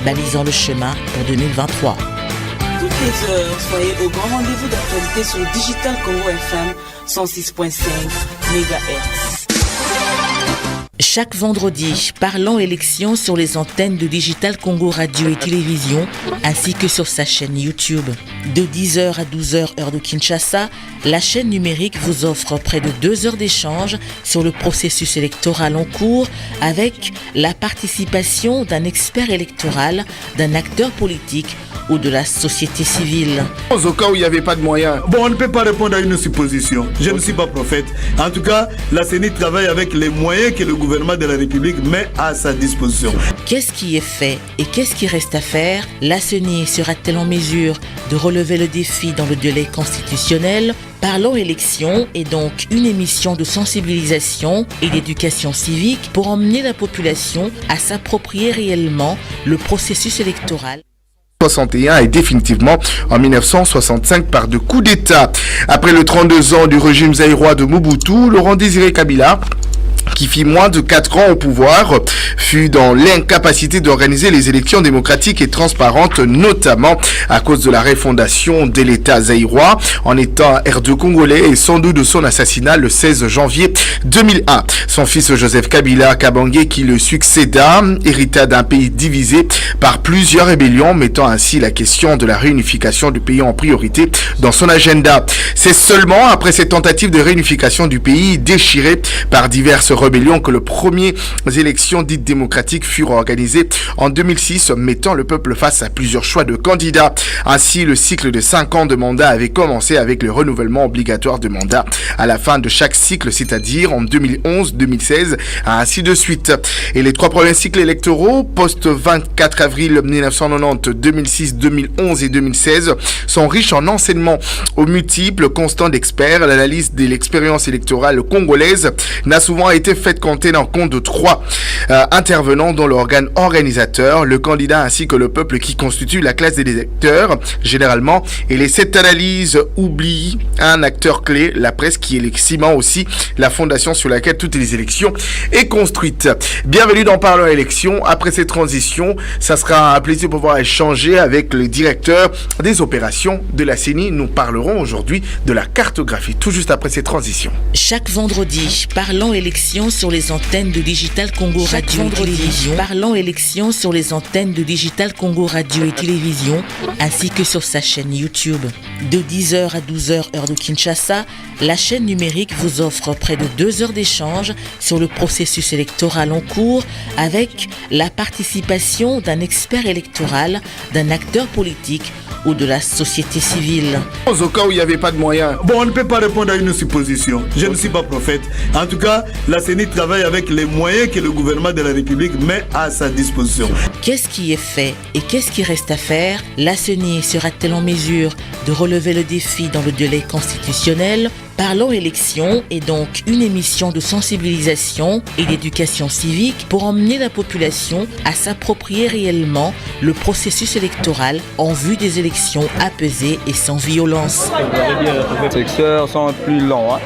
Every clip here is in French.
balisant le chemin pour 2023. Toutes les heures, soyez au grand rendez-vous d'actualité sur Digital Congo FM 106.5 MHz. Chaque vendredi, parlons élections sur les antennes de Digital Congo Radio et Télévision, ainsi que sur sa chaîne YouTube. De 10h à 12h heure de Kinshasa, la chaîne numérique vous offre près de 2 heures d'échange sur le processus électoral en cours avec la participation d'un expert électoral, d'un acteur politique ou de la société civile. Au cas où il n'y avait pas de moyens. Bon, on ne peut pas répondre à une supposition. Je ne suis pas prophète. En tout cas, la CENI travaille avec les moyens que le gouvernement de la République met à sa disposition. Qu'est-ce qui est fait et qu'est-ce qui reste à faire? La CENI sera-t-elle en mesure de relever le défi dans le délai constitutionnel? Parlons élections est donc une émission de sensibilisation et d'éducation civique pour emmener la population à s'approprier réellement le processus électoral. 61 et définitivement en 1965 par 2 coups d'État. Après le 32 ans du régime zaïrois de Mobutu, Laurent Désiré Kabila, qui fit moins de 4 ans au pouvoir, fut dans l'incapacité d'organiser les élections démocratiques et transparentes, notamment à cause de la refondation de l'État zaïrois, en étant R2 congolais et sans doute de son assassinat le 16 janvier 2001. Son fils Joseph Kabila Kabange, qui le succéda, hérita d'un pays divisé par plusieurs rébellions, mettant ainsi la question de la réunification du pays en priorité dans son agenda. C'est seulement après cette tentative de réunification du pays déchiré par diverses rébellion que les premières élections dites démocratiques furent organisées en 2006, mettant le peuple face à plusieurs choix de candidats. Ainsi, le cycle de 5 ans de mandat avait commencé avec le renouvellement obligatoire de mandat à la fin de chaque cycle, c'est-à-dire en 2011, 2016, ainsi de suite. Et les 3 premiers cycles électoraux, post-24 avril 1990, 2006, 2011 et 2016, sont riches en enseignements aux multiples constants d'experts. L'analyse de l'expérience électorale congolaise n'a souvent été faite en tenant compte de 3 intervenants dont l'organe organisateur, le candidat ainsi que le peuple qui constitue la classe des électeurs généralement. Et cette analyse oublie un acteur clé, la presse, qui est le ciment aussi, la fondation sur laquelle toutes les élections est construite. Bienvenue dans Parlons élections. Après cette transition, ça sera un plaisir de pouvoir échanger avec le directeur des opérations de la CENI. Nous parlerons aujourd'hui de la cartographie, tout juste après cette transition. Chaque vendredi, parlons élections sur les antennes de Digital Congo Radio et Télévision. Parlons élections sur les antennes de Digital Congo Radio et Télévision, ainsi que sur sa chaîne YouTube. De 10h à 12h heure de Kinshasa, la chaîne numérique vous offre près de 2 heures d'échange sur le processus électoral en cours avec la participation d'un expert électoral, d'un acteur politique ou de la société civile. Au cas où il n'y avait pas de moyens. Bon, on ne peut pas répondre à une supposition. Je ne suis pas prophète. En tout cas, la CENI travaille avec les moyens que le gouvernement de la République met à sa disposition. Qu'est-ce qui est fait et qu'est-ce qui reste à faire? La CENI sera-t-elle en mesure de relever le défi dans le délai constitutionnel? Parlons élections est donc une émission de sensibilisation et d'éducation civique pour emmener la population à s'approprier réellement le processus électoral en vue des élections apaisées et sans violence. Secteurs sont plus longs.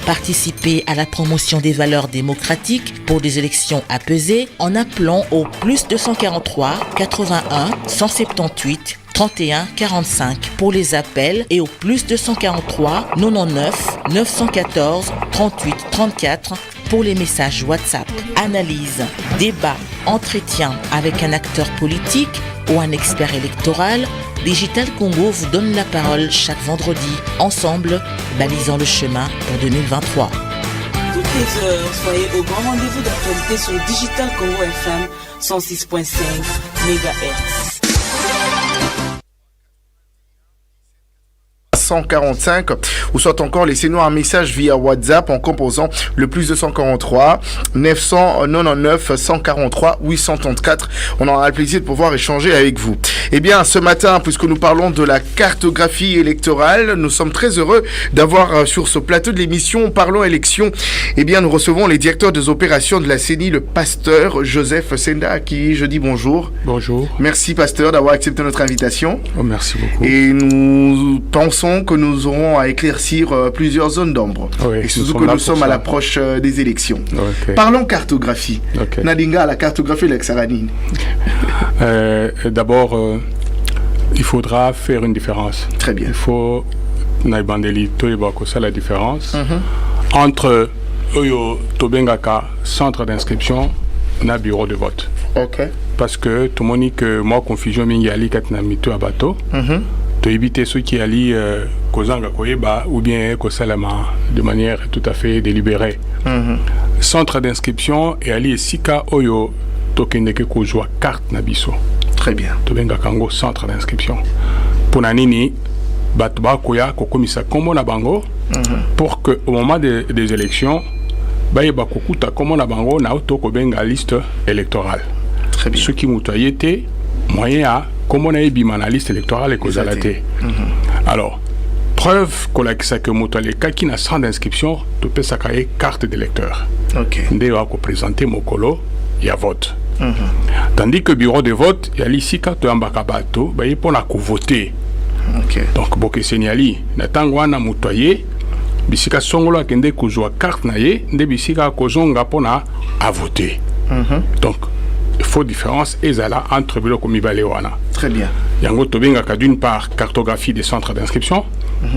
Participer à la promotion des valeurs démocratiques pour des élections apaisées en appelant au plus 243 81 178 31 45 pour les appels et au plus 243 99 914 38 34 pour les messages WhatsApp. Analyse, débat, entretien avec un acteur politique ou un expert électoral, Digital Congo vous donne la parole chaque vendredi. Ensemble, balisant le chemin pour 2023. Toutes les heures, soyez au grand rendez-vous d'actualité sur Digital Congo FM 106.5 MHz. 145 ou soit encore laissez-nous un message via WhatsApp en composant le plus 243 999 143 834. On aura le plaisir de pouvoir échanger avec vous. Eh bien, ce matin, puisque nous parlons de la cartographie électorale, nous sommes très heureux d'avoir sur ce plateau de l'émission Parlons élections, eh bien, nous recevons les directeurs des opérations de la CENI, le pasteur Joseph Senda, à qui je dis bonjour. Bonjour. Merci, pasteur, d'avoir accepté notre invitation. Oh, merci beaucoup. Et nous pensons donc nous aurons à éclaircir plusieurs zones d'ombre. Oui, et surtout que nous sommes à l'approche des élections. Okay. Parlons cartographie. Okay. Nadinga, la cartographie l'exaranine. D'abord, il faudra faire une différence. Très bien. Il faut ça la différence entre Oyo Tobengaka centre d'inscription na bureau de vote. Ok. Parce que tout le monde dit que moi confusion mingi ali katna mito abato. To éviter ceux qui allient kozanga koyeba ou bien kosalama de manière tout à fait délibérée. Centre d'inscription et ali sika oyo tokendeke kozwa carte na biso. Très bien. Tobengaka ngo centre d'inscription. Pour nanini bato bakoya kokomisa kombo na bango pour que au moment des élections bayeba kokuta kombo na bango na auto kobenga liste électorale. Très bien. Ce qui mutuayete moyen à kombo na ebima na liste électorale et kozalate. Alors preuve kolakisa que mutualeka qui na centre d'inscription to pesa kaye carte d'électeur. OK. Nde wa ko présenter mokolo ya vote. Tandis que bureau de vote ya lisika to ambaka bato baye pona ko voter. Okay. Donc boke senyali na tango wana mutoye bisika songolo akende kozwa carte na ye nde bisika kozonga pona a voter. Donc il faut différence ezala entre biloko mibale wana. Très bien. Yango tobengaka d'une part cartographie des centres d'inscription,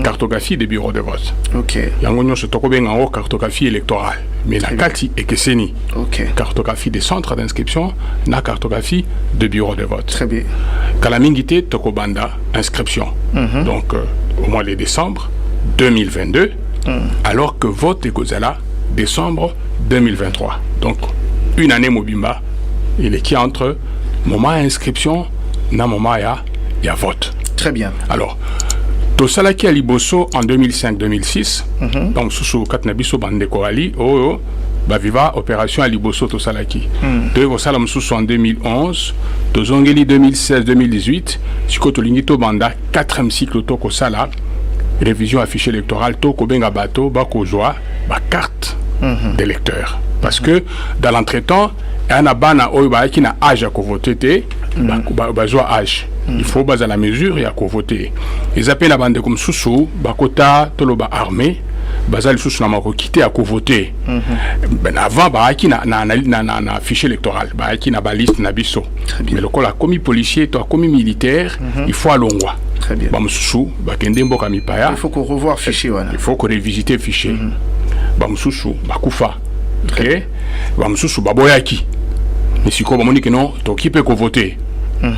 cartographie des bureaux de vote. OK. Yango nyonso tokobenga ngo cartographie électorale. Mais na kati ekeseni. OK. Cartographie des centres d'inscription, na cartographie de bureaux de vote. Très bien. Kalamingité Tokobanda, inscription. Donc, au mois de décembre 2022, alors que vote est Gozala, décembre 2023. Donc, une année Mobimba, il est qui entre moment inscription, na moment ya vote. Très bien. Alors, Tosalaki Aliboso en 2005-2006, donc sous Katnabiso Bandeko Ali, Baviva, opération Aliboso Tosalaki. De Vosalam sous en 2011, Tozongeli 2016-2018, Sikotolingito Banda, 4e cycle Toko Sala, révision affichée électorale, Toko Benga Bato, Bako Joa, carte d'électeur. Parce que dans l'entretemps, il y a un bana qui a âge à voter, âge. Il faut baser la mesure et à voter. Ils appellent la bande comme Soussou, Bakota, Toloba armée, Basal Soussou n'a pas quitté à voter. Ben avant, Bahaki n'a fichier électoral, Bahaki n'a pas liste Nabiso. Mais le col a commis policier, toi commis militaire, il faut à Longwa. Très bien. Bamsoussou, Bakendembo Kamipaya. Il faut qu'on revoie le fichier. Il faut qu'on révisite le fichier. Bamsoussou, Bakoufa. Ok? Bamsoussou, Baboyaki. Mais si on dit que non, tu peux voter.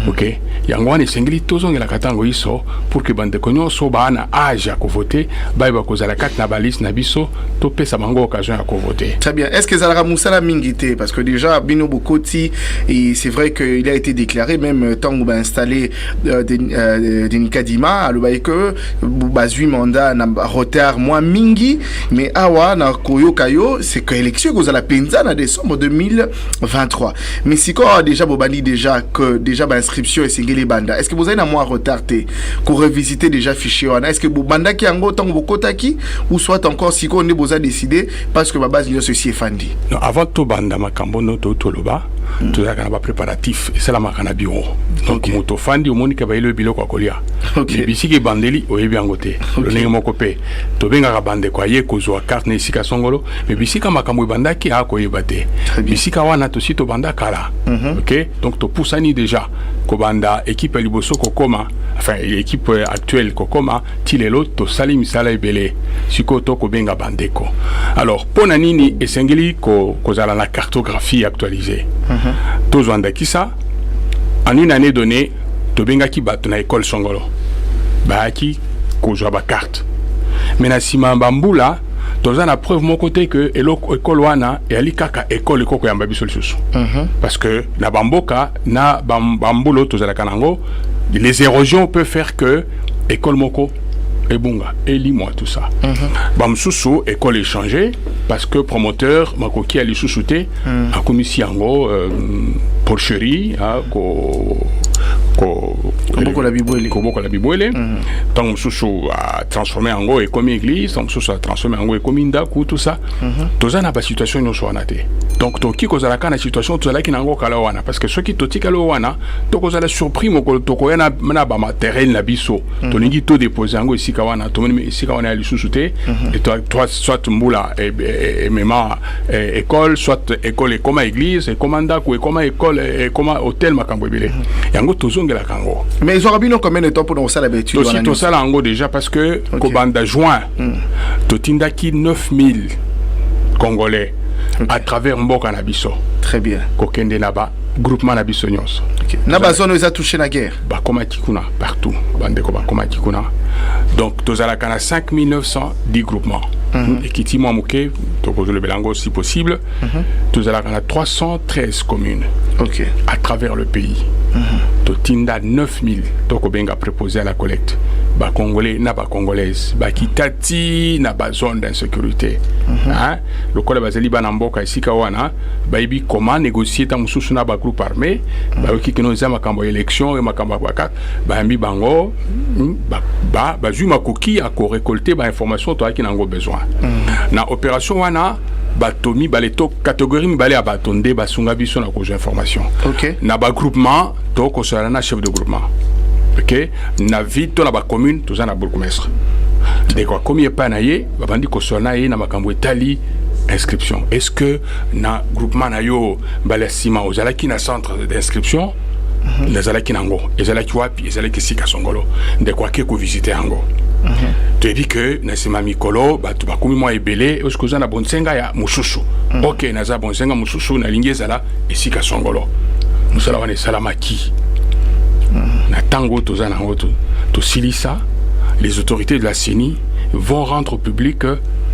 Ok? Yangwane sengli tozongi la katango iso pour que bande konyo so bana âge à voter, baiba kozala kat na balise na biso to pesa bango occasion à voter. Très bien. Est-ce que Zalra Moussala Mingité parce que déjà Bino Bokoti et c'est vrai qu'il a été déclaré même tant qu'on va installer Denis Kadima à l'Obaïke bazui mandat na retard moins mingi mais awa na koyo kayo c'est que élection kozala penza na décembre 2023. Mais si quoi déjà Bobani déjà que déjà inscription et les banda. Est-ce que vous avez un mois retardé pour revisiter déjà fichier? Est-ce que vous banda qui en autant beaucoup taki ou soit encore si on est besoin décider parce que ma base de ceci est fandi? Non, avant tout banda makambo no to toloba, tout ça kana ba préparatif et ça la makana bureau. Donc moto fandi au monde ka ba ile biloko akolia. Les bisiki bandeli o yebi angote. Le nenge moko pe. To benga ka bande kwa ye kozwa carte ne sika songolo, mais bisika makambo banda ki a ko yebate. Bisika wana to sito banda kala. OK? Donc to poussani déjà Kobanda équipe Liboso Kokoma, enfin l'équipe actuelle Kokoma, Tilelo to Salim Sala Ebele, Siko to Kobenga Bandeko. Alors, Ponanini et Sengeli kozala la cartographie actualisée. Tozwanda Kisa, en une année donnée, Tobenga ki bat na école Songolo. Baaki kozwa ba carte. Mais na sima Bambula, toza na preuve mon côté que école wana et ali kaka école koko ya mbabiso lisusu. Parce que na bamboka na bambulo toza la kanango les érosions peuvent faire que école moko ebunga eli-moi tout ça. Bamsusu école échangée parce que promoteur makoki ali susute a commis yango porcherie ko Koboko la bibwele tant mususu a transformé en go et comme église tant mususu a transformé en go et comme ndaku tout ça toza na ba situation no so anate donc to ki kozala kana situation to la ki nango kala wana parce que ceux qui to tika lo wana to kozala surpris moko to ko yana na ba matériel na biso to lingi to déposer ngo isika wana to moni isika wana ali susuté et toi soit mbula et mema école soit école et comme église et comme ndaku et comme école et comme hôtel makambo ebele yango tozongela kango. Mais ils auront bien combien de temps pour nous ça l'habitude? Aussi tout ça là en gros déjà parce que Kobanda juin totindaki 9000 Congolais à travers Mboka na biso. Très bien. Kokende naba groupement na biso nyonso. Naba zone ils a touché la guerre. Ba komatikuna partout. Bande ko ba komatikuna. Donc tozala kana 5910 groupements. Et qui timo moké to ko le belango si possible. Tozala kana 313 communes. OK. À travers le pays. Totinda 9000 toko benga préposé à la collecte. Ba congolais na ba congolaise ba kitati na ba zone d'insécurité. Hein? Le col bazali ba namboka isika wana ba ibi comment négocier ta mususu na ba groupe armé ba ki kino za makambo élection et makambo bakat ba mbi bango ba ju makoki a ko récolter ba information to ki nango besoin. Na opération wana batomi baleto catégorie mibale ya batonde basunga biso na kozo information. OK. Na ba groupement to ko sala na chef de groupement. OK. Na ville to na ba commune to za na bourgmestre. De quoi comme y pas naie babandi ko sala na makambo etali inscription. Est-ce que na groupement na yo balasima ozala ki na centre d'inscription nazalaki nango ezalaki wapi ezalaki sika songolo de quoi que ko visiter ango. Tu dis que nasema mikolo batu bakumi mwa ebele oskoza na bonsenga ya mususu. OK naza bonsenga mususu na lingezala esika songolo. Musala wana salamaki. Na tango toza na ngoto to silisa les autorités de la CENI vont rendre public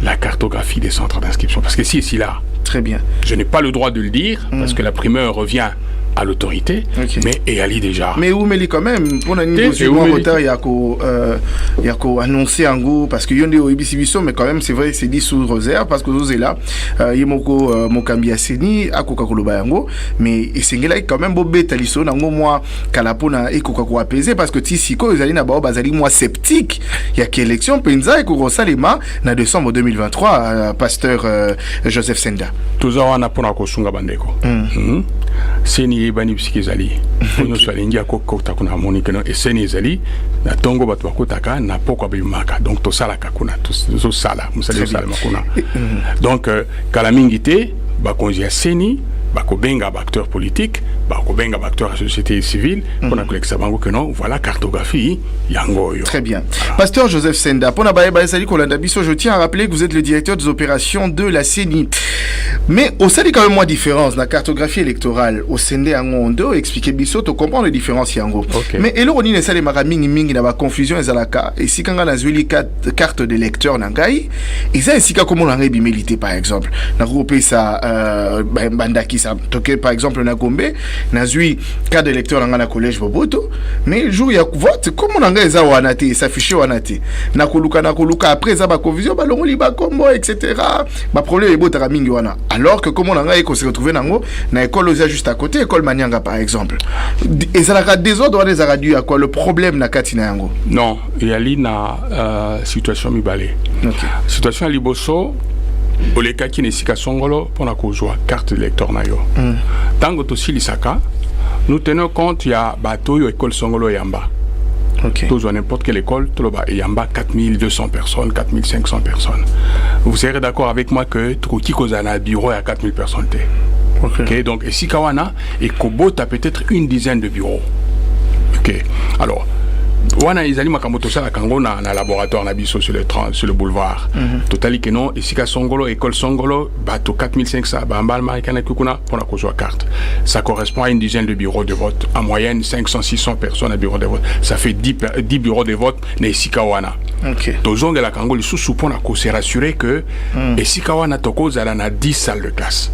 la cartographie des centres d'inscription parce que si là. Très bien. Je n'ai pas le droit de le dire parce que la primeur revient à l'autorité, mais Eali déjà. Mais où mais quand même pour une négociation en retard il y a qu'à annoncer en gros parce que yonde au ibisibiso mais quand même c'est vrai c'est dit sous réserve parce que vous êtes là yemoko mokambia seni akoka koloba yango mais esengela quand même bobe taliso nango moi kalapona ekoka ko apaiser parce que tisiko ezali na bazali moi sceptique il y a qu'élection penza et ko salema na décembre 2023 pasteur Joseph Senda toza wana pona ko sunga bandeko seni bani psikizali ono swalingi akokota kuna monique no eseni ezali na tongo bato bakotaka na poko abimaka donc to sala kakuna to sala musali sala makuna donc kala mingi te bakonzi ya seni bakobenga ba acteur politique bakobenga ba acteur société civile pour na collecte bango que non voilà cartographie yango yo. Très bien. Voilà. Pasteur Joseph Senda pona baye sali kolanda biso je tiens à rappeler que vous êtes le directeur des opérations de la CENI. Mais au sein quand même moins différence la cartographie électorale au Sende angondo expliquer biso to comprendre les différences yango. Mais eloroni ne sale mara mingi na ba confusion ezalaka et si kanga na zwili carte de lecteur nangai eza esika comme on milité par exemple na groupe ça bandaki ça toqué par exemple na Gombe na zui carte de lecteur na collège Boboto mais jour ya vote comme on anga eza wana te s'afficher wana te na koluka après ça ba confusion ba longo li ba combo etc. ba problème ebotaka mingi wana alors que comme on anga eko se retrouver nango na école oza juste à côté école Manianga par exemple et ça la désordre wana za radio à quoi le problème na katina yango non il y a na situation mibale. OK. Situation liboso oleka ki nesika songolo pona kozwa carte lecteur na yo. Tango to silisaka nous tenons compte ya bato yo école songolo yamba. OK. Tous n'importe quelle école, Toloba et Yamba 4200 personnes, 4500 personnes. Vous serez d'accord avec moi que Troki Kozana bureau à 4000 personnes. OK. Donc ici Kawana et Kobo a peut-être une dizaine de bureaux. OK. Alors wana izali makamoto sala kango na laboratoire na biso sur le boulevard totali que non ici ka songolo école songolo bato 4500 bambal marikana kukuna pour la kozwa carte ça correspond à une dizaine de bureaux de vote en moyenne 500-600 personnes à bureau de vote ça fait 10 bureaux de vote na ici ka wana. OK. Tozonga la kango li sous pour se rassurer que ici ka wana tokozala na 10 salles de classe.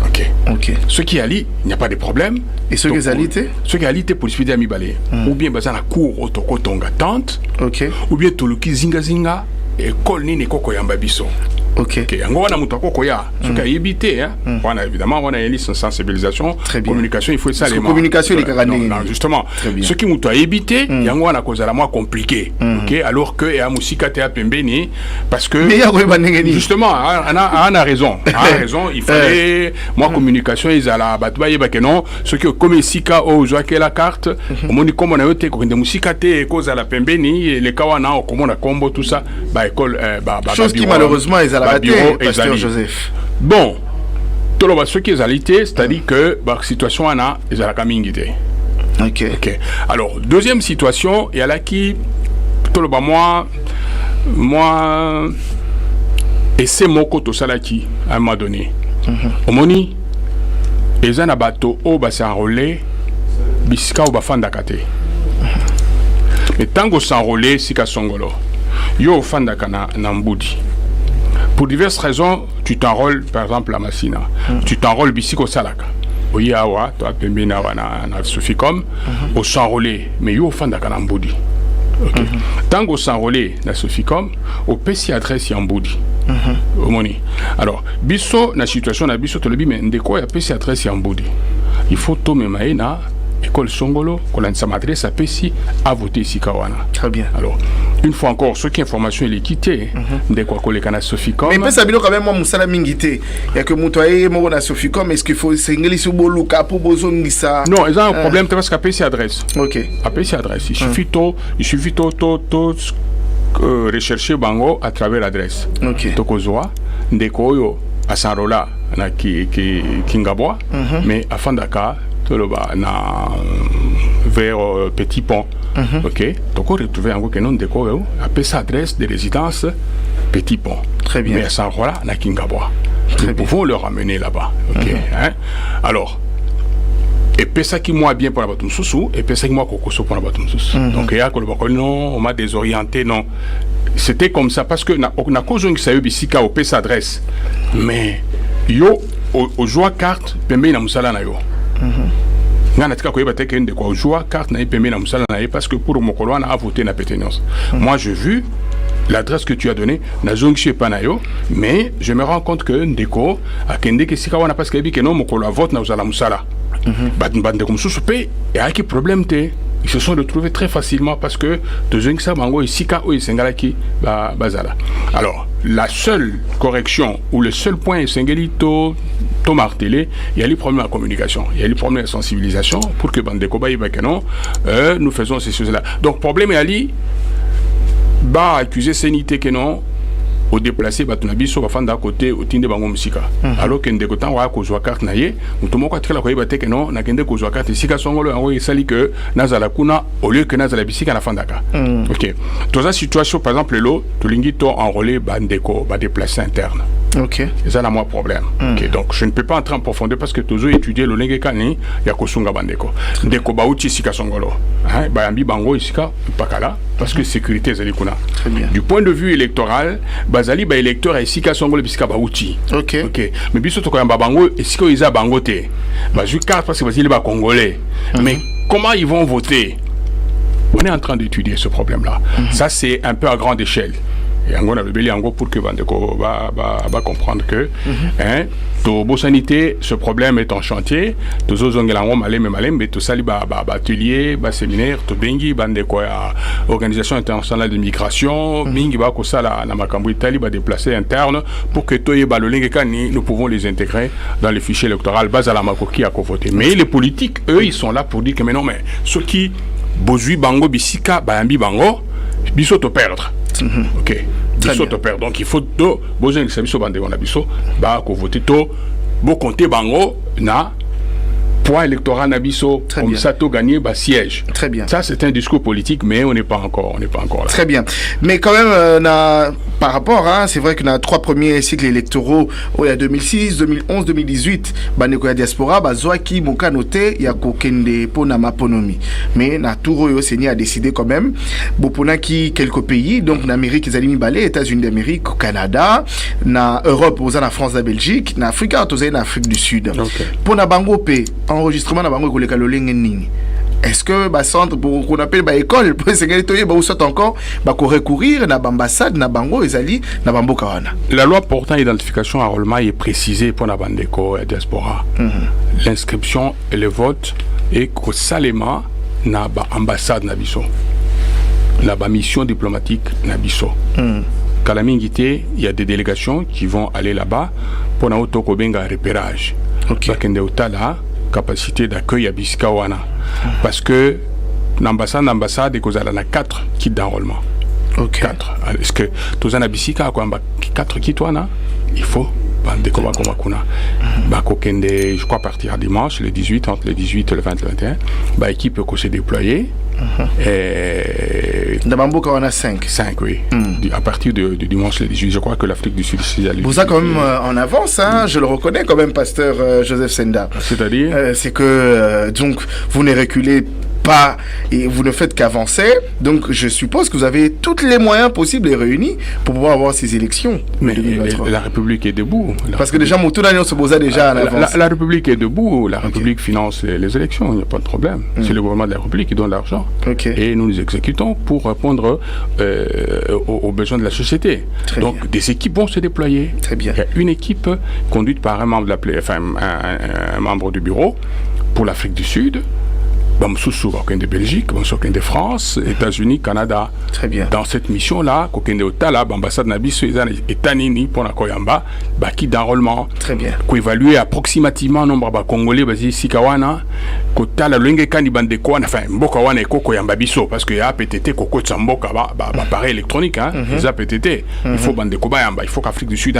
OK. OK. Ce qui allie, il n'y a pas de problème. Et ce qui est alité? Ce qui est alité pour le mi balé. Ou bien bazana cour autokotonga tante. OK. Ou bien toluki zinga zinga et kol ni koko yamba biso. OK. Yango wana muto koya. Ce qui a évité hein. Voilà évidemment on a une liste de sensibilisation, communication, il faut ça les communication les caractères. Non, justement. Ce qui muto a évité, yango wana cause la moins compliqué. OK, alors que ya musika te pembeni parce que justement on a raison. Il fallait moi communication ils ala batba yeba que non, ce qui comme sika o joa que la carte, au moni comme on a yote ko de musika te cause la pembeni les kawana o comme on a combo tout ça ba école chose qui malheureusement ils ala raté pasteur Joseph. Bon, tout le ce qui est alité, c'est-à-dire que la situation en a ils ala kamingité. OK. Alors, deuxième situation, il y a là qui tout le moi et c'est mon côté salaki à un moment donné. Au moni ils ont un bateau au bassin enrôlé bisika ou bafanda kate. Mais tant que s'enrôler sika songolo. Yo fanda kana nambudi. Pour diverses raisons, tu t'enrôles par exemple à Massina. Tu t'enrôles bisiko salaka. Oyawa, toi pembina wana na Soficom, au s'enrôler mais yo fanda kana nambudi. OK. Tant que s'enrôler na Soficom, au PC adresse yambudi. Omoni. Alors, biso na situation na biso to le bi mais ndeko ya PC adresse yambudi. Il faut to memae na école Songolo, qu'on a m'adresse à Pessi à voter ici Kawana. Très bien. Alors, une fois encore, ce qui est information est quitté, de quoi qu'on les canne à Soficom. Mais peut-être quand même moi Moussala Mingité, il y a que Moutoye moi on a Soficom, est-ce qu'il faut s'engager sur Boluka pour besoin de ça? Non, ils ont un problème parce qu'à Pessi adresse. OK. À Pessi adresse, il suffit rechercher Bango à travers l'adresse. OK. Tokozoa, Ndekoyo à Sarola, na qui Kingabwa, mais à Fandaka vers Petit Pont. OK. Donc on retrouve encore que non de quoi appelle ça adresse de résidence Petit Pont. Très bien. Mais ça voilà na Kingabwa. Nous pouvons le ramener là-bas. OK. Hein? Alors et puis ça qui moi bien pour la batum sousou et puis ça qui moi kokoso pour la batum sousou. Donc il y a que le non on m'a désorienté non. C'était comme ça parce que na cause que ça bisika au PS adresse. Mais yo au joie carte pembe na musala na yo. Parce que pour mon colon a voté na péténance. Moi j'ai vu l'adresse que tu as donnée na zone chez Panayo, mais je me rends compte que ndeko a kende que sika wana parce que non mon colon vote na uzala musala. Bande comme soupé et a qui problème te ils se sont retrouvés très facilement parce que de zone ça mango ici ka o isengala ki bazala. Alors la seule correction ou le seul point esengelito to martelé, il y a les problèmes de communication, il y a les problèmes de sensibilisation pour que bande koba non nous faisons ces choses-là. Donc problème est ali ba accuser sanité que non au déplacer batunabi so bafanda côté au tinde bango musika alors que ndeko tan wa ko joa carte naye mutomo ko atrela ko yebate que non na kende ko joa carte sika songolo en sali que nazala kuna au lieu que nazala bisika na fandaka. OK. Dans cette situation par exemple lo to lingi to enrôler bandeko ba déplacer interne. OK. C'est ça moi problème. OK. Donc je ne peux pas entrer en profondeur parce que toujours étudier le lenge kani ya kosunga bandeko. Ndeko ba uti sika songolo. Hein ba yambi bango isika pakala parce que sécurité zali kuna. Du point de vue électoral, bazali ba électeur ici ka songolo bisika ba uti. OK. OK. Mais biso to ko yamba bango esiko iza bango te. Ba ju carte parce que bazali ba congolais. Mais comment ils vont voter? On est en train d'étudier ce problème-là. Ça c'est un peu à grande échelle. Et on a le en gros pour que Bandeko va comprendre que hein to sanité ce problème est en chantier to zongelango malem mais to sali atelier séminaire to bengi bandeko organisation internationale de migration mingi ba ko sala na makambo Italie déplacer interne pour que to yeba le lengekani nous pouvons les intégrer dans les fichiers électoraux bazala makoki à voter. Mais les politiques eux ils sont là pour dire que mais non mais ceux qui bozui bango bisika bayambi bango biso to perdre. OK. Biso to perdre. Donc il faut to besoin que ça biso bande on a biso ba ko voter to bo compter bango na point électoral na biso comme ça to gagner ba siège. Très bien. Ça c'est un discours politique mais on n'est pas encore là. Très bien. Mais quand même par rapport c'est vrai que dans 3 premiers cycles électoraux il y a 2006, 2011, 2018 bandeko ya diaspora bazwaki moka noté ya kokende pona maponomi. Mais na touro yo seni a décidé quand même bopona ki quelques pays donc en Amérique ils allaient balé États-Unis d'Amérique, Canada, na Europe aux en France, la Belgique, na Afrique aux en Afrique du Sud. Pona bango pe enregistrement na bango koleka lolenge nini est-ce que centre pour qu'on appelle école pour sécurité ou soit encore qu'on recourir na ambassade na bango ezali na bamboka wana. La loi portant identification enrôlement est précisée pour la bandeko et diaspora. L'inscription et le vote est kosalema na ambassade na biso. Na mission diplomatique na biso. Kalamingité, il y a des délégations qui vont aller là-bas pour na otoko benga repérage. Bakende utala capacité d'accueil à Biscawana. Parce que l'ambassade est causée à 4 kits d'enrôlement. 4. Est-ce que tous en abisika quoi 4 kits wana il faut je crois partir dimanche le 18 entre le 18 et le 20 le 21 équipe peut se déployer et dans Bamboka on a 5 oui à partir de dimanche le 18 je crois que l'Afrique du Sud vous êtes quand même en avance hein, je le reconnais quand même pasteur Joseph Senda, c'est-à-dire c'est que donc vous ne reculez pas et vous ne faites qu'avancer, donc je suppose que vous avez tous les moyens possibles et réunis pour pouvoir avoir ces élections. Mais la République est debout. Parce que déjà Moutouna se posait déjà en avance. La République est debout, la République finance les élections, il n'y a pas de problème. C'est le gouvernement de la République qui donne l'argent. Et nous les exécutons pour répondre aux besoins de la société. Donc des équipes vont se déployer. Très bien. Il y a une équipe conduite par un membre un membre du bureau pour l'Afrique du Sud. Aucun de Belgique, aucun de France, États-Unis, Canada. Très bien. Dans cette mission-là, aucun de Otala, l'ambassade Nabiso et Tanini pour la Koyamba, qui d'enrôlement. Très bien. Qui évalue approximativement le nombre de Congolais, Sikawana, Kotala, Lengekani, Bandekwana, enfin, Mbokawana et Koyamba Biso, parce qu'il y a PTT, Koko Tsamboka, appareil électronique, hein, les APTT. Il faut Bandekoba, il faut qu'Afrique du Sud,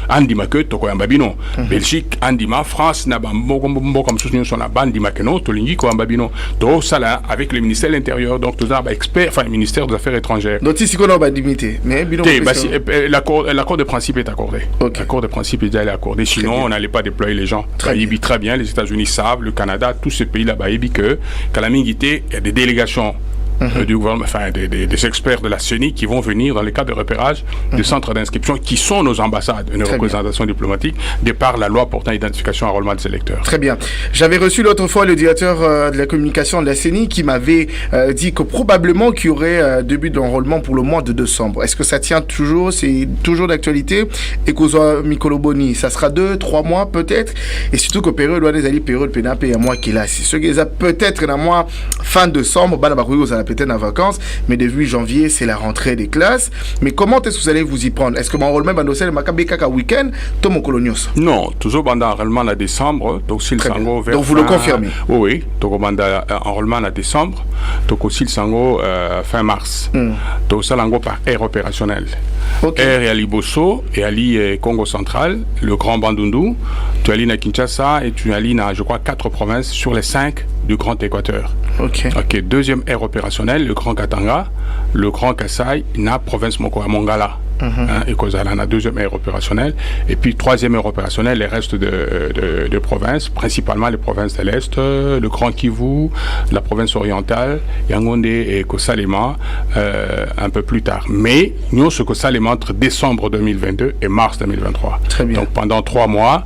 Andima que Tokoyamba Bino. Belgique, Andima, France, Nabambo, comme soutenir son Bandima Keno, Tolingi, Koyamba Bino. Donc ça là avec le ministère de l'Intérieur donc tout ça expert enfin le ministère des Affaires étrangères donc ici qu'on va limiter mais l'accord de principe est accordé. L'accord de principe est déjà accordé sinon on n'allait pas déployer les gens très bien les États-Unis savent le Canada tous ces pays là-bas que Kalamingité il y a des délégations du gouvernement, enfin des experts de la CENI qui vont venir dans les cas de repérage des centres d'inscription qui sont nos ambassades, une représentation diplomatique de par la loi portant identification et enrôlement des électeurs. Très bien. J'avais reçu l'autre fois le directeur de la communication de la CENI qui m'avait dit que probablement qu'il y aurait début d'enrôlement pour le mois de décembre. Est-ce que ça tient toujours, c'est toujours d'actualité et qu'aux Mikoloboni, ça sera 2-3 mois peut-être et surtout que période doit des alliés période pénapé il y a mois qui là c'est ce qui est peut-être dans mois fin décembre peut-être en vacances, mais début janvier, c'est la rentrée des classes. Mais comment est-ce que vous allez vous y prendre? Est-ce que mon enrôlement va dossier le Makabeka week-end, Tomo Colonios? Non, toujours pendant enrôlement en décembre, donc si le sango vers donc vous le confirmez? Oui, donc pendant enrôlement en décembre, donc aussi le sango fin mars. Donc ça l'ango par air opérationnel. Air et Ali Bosso et Ali Congo central, le Grand Bandundu, tu Ali na Kinshasa et tu Ali na je crois 4 provinces sur les 5 du Grand Équateur. Deuxième aire opérationnelle, le Grand Katanga, le Grand Kassai, na province Moko à Mongala. Et Kozala, la deuxième aire opérationnelle. Et puis, troisième aire opérationnelle, les restes de provinces, principalement les provinces de l'Est, le Grand Kivu, la province orientale, Yangonde et Kosalema, un peu plus tard. Mais, nous, ce Kosalema entre décembre 2022 et mars 2023. Très bien. Donc, pendant 3 mois,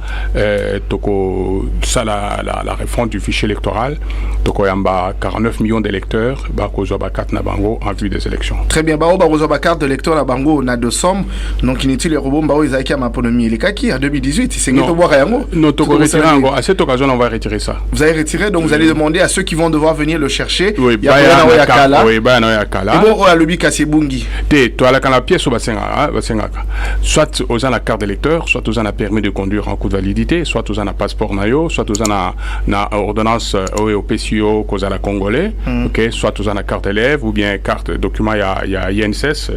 ça, la réforme du fichier électoral, Toko Yamba, 49 millions d'électeurs, Bakozoba 4 Nabango en vue des élections. Très bien. Bakozoba 4 d'électeurs Nabango, on a 200. Donc inutile les robots mbao izaki à maponomi les kaki en 2018 c'est ngito boire yango non to retirer à cette occasion on va retirer ça vous allez retirer donc vous allez demander à ceux qui vont devoir venir le chercher oui ya kala oui ba na yakala et bon à lobi kasebungi te to ala kana pièce au basenga soit aux en la carte d'électeur soit aux en a permis de conduire en coup de validité soit aux en a passeport nayo soit aux en a ordonnance au PCO cause à la congolais OK soit aux en a carte élève ou bien carte document il y a INSS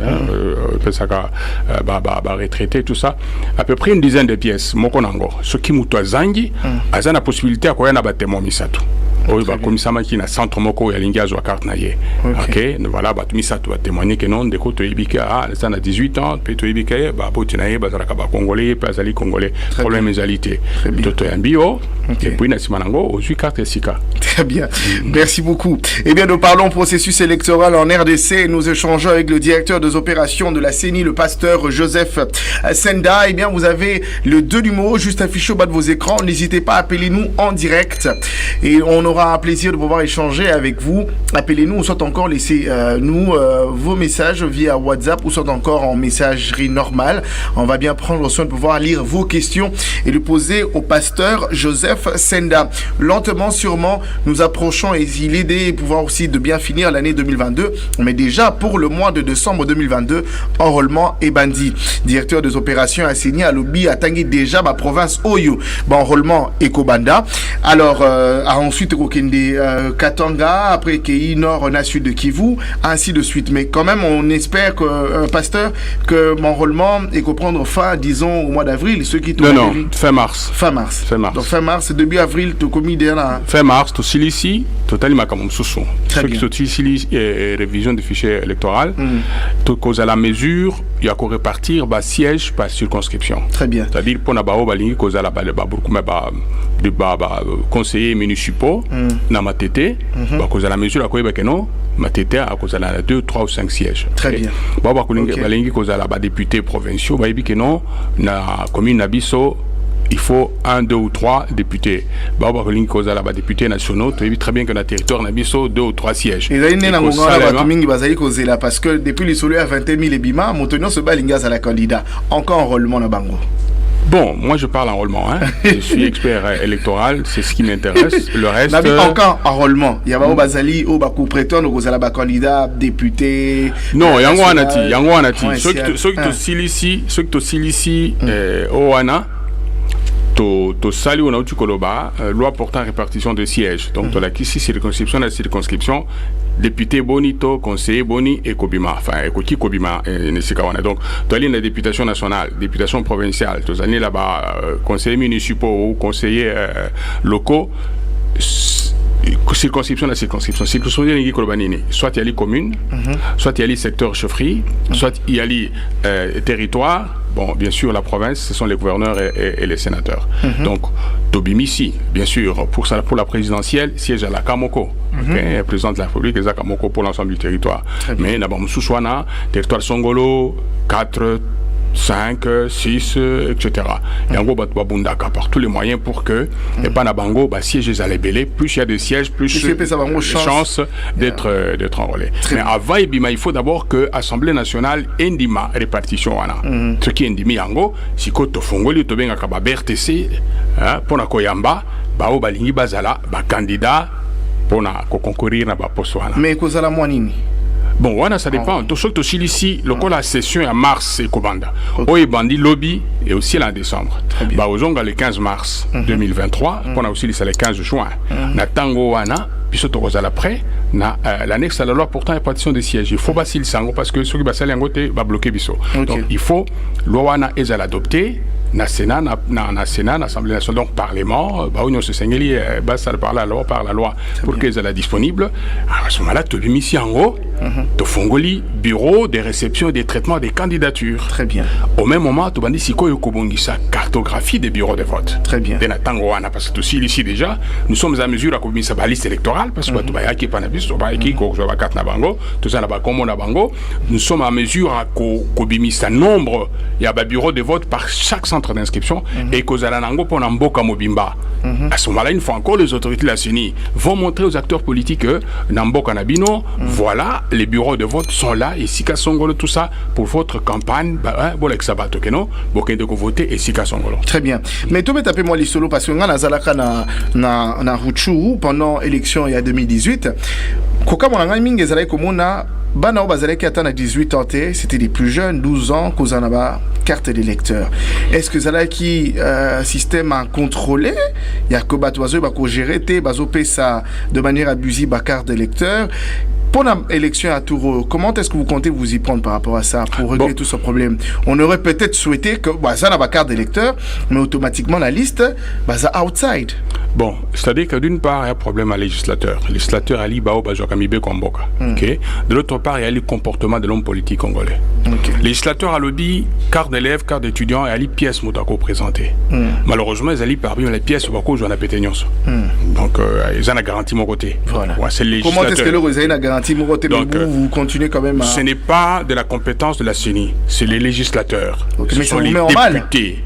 retraité tout ça à peu près une dizaine de pièces mokonango ce qui muto zangi aza na possibilité akoya na batemo misato oyo bakomisama ki na centre moko ya lingi azwa carte na ye OK voilà batu misato témoigner que non ndeko to ibika ça na 18 ans pe to ibika ba poti na ye bazalaka ba congolais pe azali congolais problème ezalité toto ya bio et puis na simanango ozui carte sika. Très bien. Merci beaucoup. Eh bien, nous parlons processus électoral en RDC. Nous échangeons avec le directeur des opérations de la CENI, le pasteur Joseph Senda. Eh bien, vous avez le 2 numéros juste affichés au bas de vos écrans. N'hésitez pas à appeler nous en direct. Et on aura aura un plaisir de pouvoir échanger avec vous. Appelez-nous ou soit encore laissez vos messages via WhatsApp ou soit encore en messagerie normale. On va bien prendre soin de pouvoir lire vos questions et les poser au pasteur Joseph Senda. Lentement, sûrement, nous approchons et l'idée est pouvoir aussi de bien finir l'année 2022. Mais déjà, pour le mois de décembre 2022, enrôlement et bandit. Directeur des opérations assigné à Lobby a tangué déjà ma province Oyo. Enrôlement et Kobanda. Alors, ensuite, Katanga, après Kei Nord, na Sud de Kivu, ainsi de suite. Mais quand même, on espère que, pasteur, que l'enrôlement est qu'au prendre fin, disons, au mois d'avril, ceux qui Non, fin mars. Fin mars. Donc fin mars, début avril, tu as commis déjà. Fin mars, tu as ici, totalement comme sous-son. Très bien. Ceux qui sont ici, révision du fichier électoral, tu causes à la mesure, il y a qu'à répartir siège par circonscription. Très bien. C'est-à-dire, pour Nabao, Balingi, cause à la conseillers municipaux, dans ma tété, cause à la mesure, à quoi il non, ma tété, à cause à la 2, 3 ou 5 sièges. Très bien. Balingi, cause à la députés provinciaux, que non, na commune Nabiso, il faut 1, 2 ou 3 députés. Balingi, cause à la députés nationaux, tu sais très bien que dans le territoire Nabiso, 2 ou 3 sièges. Et là, il y a parce que depuis les soleils à 21 000 Ebima, maintenant ce Balingas à la candidat. Encore enrôlement dans Bango. Bon, moi je parle enrôlement, hein. Je suis expert électoral, c'est ce qui m'intéresse. Le reste. Encore enrôlement. Il y a pas Bazali ou Bakou prétendre que vous candidat, député. Non, Yango Anati. Ceux qui sont ici, Oana. To sali on a eu Koloba, loi portant répartition de sièges. Donc, la circonscription, la circonscription, député Bonito, conseiller Boni et Kobima. Enfin, Ekoti Kobima et Nesikawana. Donc, tu as la députation nationale, députation provinciale, tu as là-bas, conseillers municipaux ou conseillers locaux. Circonscription, la circonscription. Soit il y a les communes, soit il y a les secteurs chefferie, soit il y a les territoires. Bon, bien sûr, la province, ce sont les gouverneurs et les sénateurs. Donc, Tobimissi, bien sûr, pour la présidentielle, siège à la Kamoko. Président de la République, et Kamoko pour l'ensemble du territoire. Mais d'abord, Moussouana, territoire Songolo, 4, 5, 6, etc. Et en gros, par tous les moyens pour que les Panabango sièges à l'ébélé, plus il y a de sièges, plus de chances d'être enrôlés. Mais avant, il faut d'abord que l'Assemblée nationale ait une répartition. Ce qui est indimi en gros, si tu fongoli, tu as un BRTC pour la Koyamba, balingi bazala, candidat pour concourir dans la poste. Mais Kozala Mouanini. Bon, voilà, ça dépend. Tout ce qui est ici, la session est en mars et Kobanda. Oui, Bandi Lobby et aussi en décembre. Ozonga le 15 mars 2023, on a aussi le 15 juin. Na Tango Wana, puis surtout après, l'annexe à la loi portant répartition des sièges. Il faut passer le sango parce que ceux qui passent l'angote va bloquer Bisso. Donc il faut, loi Wana est à l'adopter. Na Sénat, l'Assemblée nationale, donc Parlement, on se singeli, ça par la loi, pour qu'elle soit disponible. À ce moment-là, tu as mis ici en haut, tu fongoli, bureau de réception et de traitement des candidatures. Très bien. Au même moment, tu as dit si sa cartographie des bureaux de vote. Très bien. Parce que ici déjà, nous sommes à mesure à communiquer sa liste électorale, parce que tu vas qui panabis, tu vas qui, tu vas carte nabango, tout ça là-bas comme on a bango. Nous sommes à mesure à communiquer un nombre, il y a un bureau de vote par chaque centre d'inscription et Kozalanango pour Namboka Mobimba. À ce moment-là, une fois encore, les autorités de la CENI vont montrer aux acteurs politiques que Namboka Nabino, voilà, les bureaux de vote sont là, et Sika Songolo, tout ça, pour votre campagne, voter et Sika Songolo. Très bien. Mais tu peux taper moi les solos parce que na Zalaka na Ruchu pendant l'élection il y a 2018. Koka mon ngami ezalaki komona bana bazalaki atana 18 ans, c'était les plus jeunes, 12 ans, kozanaba carte d'électeur. Est-ce que zalaki système à contrôler? Il y a que batoiseau bako gérer té bazopé ça de manière abusive ba carte d'électeur. Pour l'élection à Touro, comment est-ce que vous comptez vous y prendre par rapport à ça pour régler tout ce problème? On aurait peut-être souhaité que ça n'a pas carte d'électeur, mais automatiquement la liste, ça outside. Bon, c'est-à-dire que d'une part, il y a un problème à législateur. Le législateur Ali Bao Bajokamibé Komboka. De l'autre part, il y a le comportement de l'homme politique congolais. Le législateur a lobby carte d'élève, carte d'étudiant et Ali pièces Moutako présentées. Malheureusement, ils allaient parmi les pièces Moutako jouent à la péténiance. Donc, ils ont la garantie mon côté. Voilà. Ouais, c'est le législateur. Comment est-ce que vous avez la garantie mon côté? Donc, vous continuez quand même à... Ce n'est pas de la compétence de la CENI, c'est les législateurs. Mais ce sont les députés.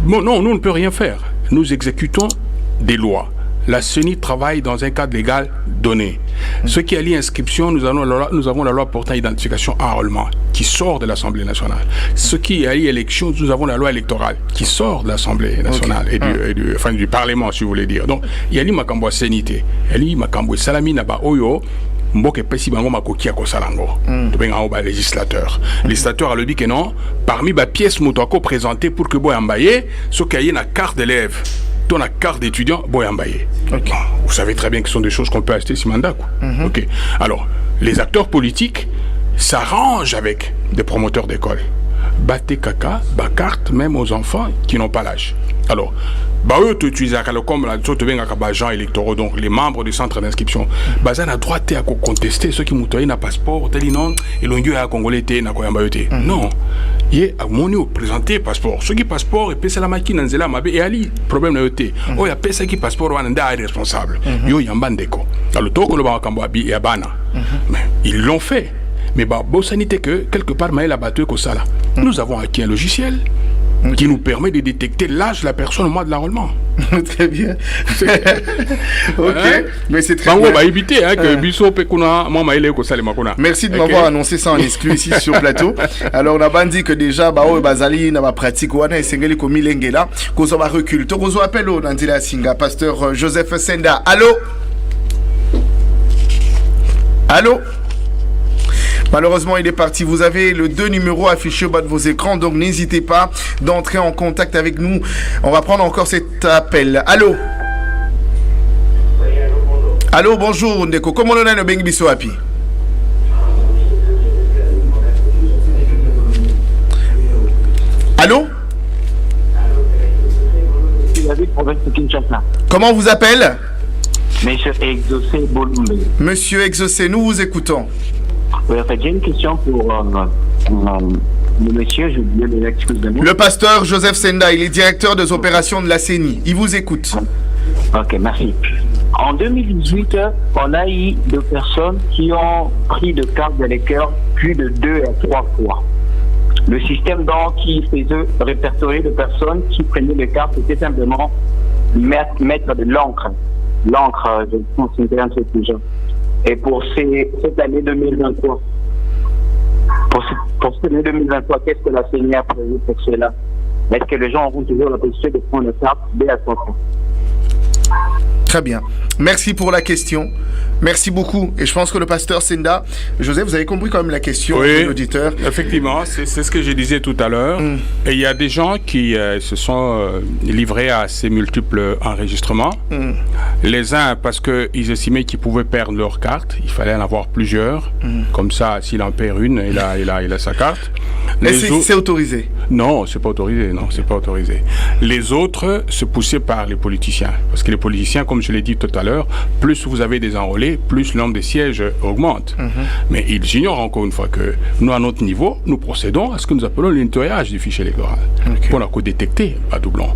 Bon, non, nous ne peut rien faire. Nous exécutons des lois. la CENI travaille dans un cadre légal donné. Ce qui est lié à l'inscription, nous avons la loi portant identification enrôlement qui sort de l'Assemblée nationale. Ce qui est lié à l'élection, nous avons la loi électorale qui sort de l'Assemblée nationale et du Parlement, si vous voulez dire. Donc, il y a makambo sénité, il y a makambo salami naba oyo. Mboke pesi bango makoki ko salango to benga ba législateur législateur a le dit que non parmi ba pièces moto ko présenter pour que boy ambaye ce qu'il y a na carte d'élève ton carte d'étudiant boy ambaye. Okay. Vous savez très bien que ce sont des choses qu'on peut acheter si mandat quoi. OK. Alors les acteurs politiques s'arrangent avec des promoteurs d'école. Baté caca, ba carte même aux enfants qui n'ont pas l'âge. Alors eux tu utilises comme la gens électoraux, donc les membres du centre d'inscription. Bazan a droit à contester ceux qui moutoient un passeport, tel non, et l'on dit à Congolais na koyambayote. Non, il est à mon présenté passeport. Ceux qui passeport et pèse la machine en zela mabe et ali problème na yote. Oh ya pèse qui passeport wana nda responsable. Yo yambandeko. Alors toko lo ba kambo abi et abana. Mais ils l'ont fait. Mais bah bon sanité que quelque part maël a battu ko ça là. Nous avons acquis un logiciel qui nous permet de détecter l'âge de la personne au mois de l'enrôlement. Très bien. Ok, mais c'est très bien. Merci de m'avoir annoncé ça en exclu ici sur le plateau. Alors, on a dit que déjà, Bazali n'a pas pratiqué, on a essayé comme Milengela, qu'on va recul. Donc, on appelle au Nandila Singa, pasteur Joseph Senda. Allô? Allô? Malheureusement, il est parti. Vous avez le 2 numéros affichés au bas de vos écrans, donc n'hésitez pas d'entrer en contact avec nous. On va prendre encore cet appel. Allô? Allô, bonjour, Ndeko. Comment on a le Bengi Biso Api? Allô? Comment on vous appelle? Monsieur Exaucé Bolumbe. Monsieur Exaucé, nous vous écoutons. Oui, en fait, j'ai une question pour le monsieur, je viens de l'excuse-moi. Le pasteur Joseph Senda, il est directeur des opérations de la CENI. Il vous écoute. Ok, merci. En 2018, on a eu deux personnes qui ont pris de carte d'électeur plus de 2 à 3 fois. Le système donc qui faisait répertorier de personnes qui prenaient les cartes, c'était simplement mettre de l'encre. L'encre, je pense que c'est un truc déjà. Et pour cette année 2023, pour cette année 2023, qu'est-ce que la CENI a prévu pour cela? Est-ce que les gens auront toujours la possibilité de prendre une carte dès à 3 ans? Très bien. Merci pour la question. Merci beaucoup. Et je pense que le pasteur Senda, Joseph, vous avez compris quand même la question de l'auditeur. Effectivement, c'est ce que je disais tout à l'heure. Et il y a des gens qui se sont livrés à ces multiples enregistrements. Les uns parce qu'ils estimaient qu'ils pouvaient perdre leur carte. Il fallait en avoir plusieurs. Comme ça, s'il en perd une, il a sa carte. C'est autorisé? Non, c'est pas autorisé. Non, c'est pas autorisé. Les autres se poussaient par les politiciens. Parce que les politiciens, comme je l'ai dit tout à l'heure, plus vous avez des enrôlés, plus le nombre de sièges augmente. Mais ils ignorent encore une fois que nous, à notre niveau, nous procédons à ce que nous appelons le nettoyage du fichier électoral. Pour la détecter à doublon.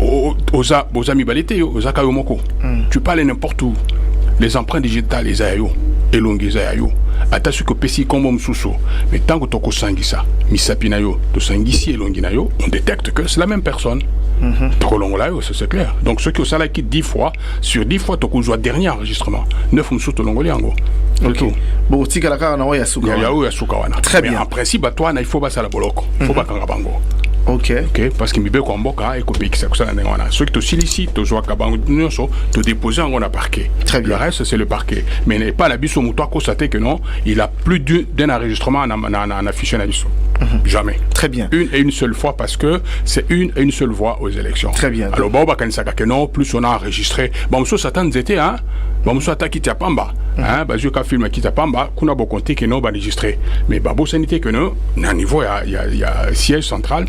Aux amis balités, aux akayomoko. Tu parles n'importe où. Les empreintes digitales, les ayayos, et longues ayayos. Attention que pesi comme msuso. Mais tant que tu sangisa, misapinayo, tu sangisi et longinayo, on détecte que c'est la même personne. C'est clair. Donc ceux qui ont ça là qui 10 fois, sur 10 fois, tu as dernier enregistrement. 9 msuso to longoliango. C'est tout. Bon, tikalaka na ya sukawana. Très bien. En principe, à toi, il faut pas ça la boloko. Il faut pas kangabango. Ok. Parce que Mibé Kwamboka et Kopi qui s'accuse à la ceux qui te sollicite, te joie Kabango, te déposer en parquet. Très bien. Le reste, c'est le parquet. Mais il n'est pas l'abus au mouton à constater que non, il a plus d'un enregistrement en affiché à l'issue. Jamais. Très bien. Une seule fois parce que c'est une seule voix aux élections. Très bien. Alors, bon, que non, plus on a enregistré. Bon, monsieur Satan était, hein. Bon, monsieur Satan qui t'a pamba. Hein, bah, je film qui t'a pamba, qu'on a beau compter que non, va enregistrer. Mais, bah, bon, sanité que non, à niveau, il y a siège central.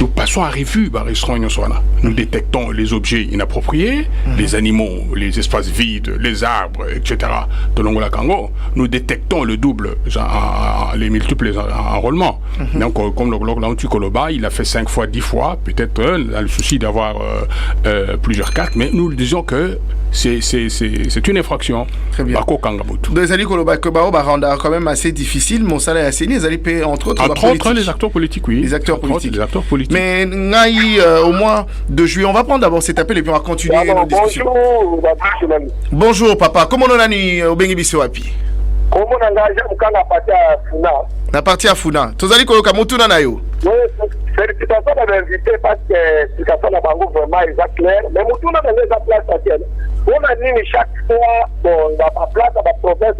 Nous passons à revue, nous détectons les objets inappropriés, les animaux, les espaces vides, les arbres, etc. de l'Angola Congo. Nous détectons le double, les multiples enrôlements. Donc, comme l'Antukoloba, il a fait 5 fois, 10 fois, peut-être dans le souci d'avoir plusieurs cartes, mais nous disons que c'est une infraction. Très bien. Des alliés quand même assez difficile, mon salaire est assez entre autres les acteurs politiques, oui. Les acteurs politiques. Mais Ngaï, au mois de juillet, on va prendre d'abord cet appel et puis on va continuer nos discussions. Bonjour papa, comment on a dit au Bengibiso Api? Comment on a engagé à partir à Funa? La partie à Funa. Tozali Koloka Motuna Nayo. Oui, félicitations à l'invité parce que l'explication de Bango vraiment est claire. Mais Motuna dans les places à tienne. On a dit chaque fois, bon, dans la place, dans la province,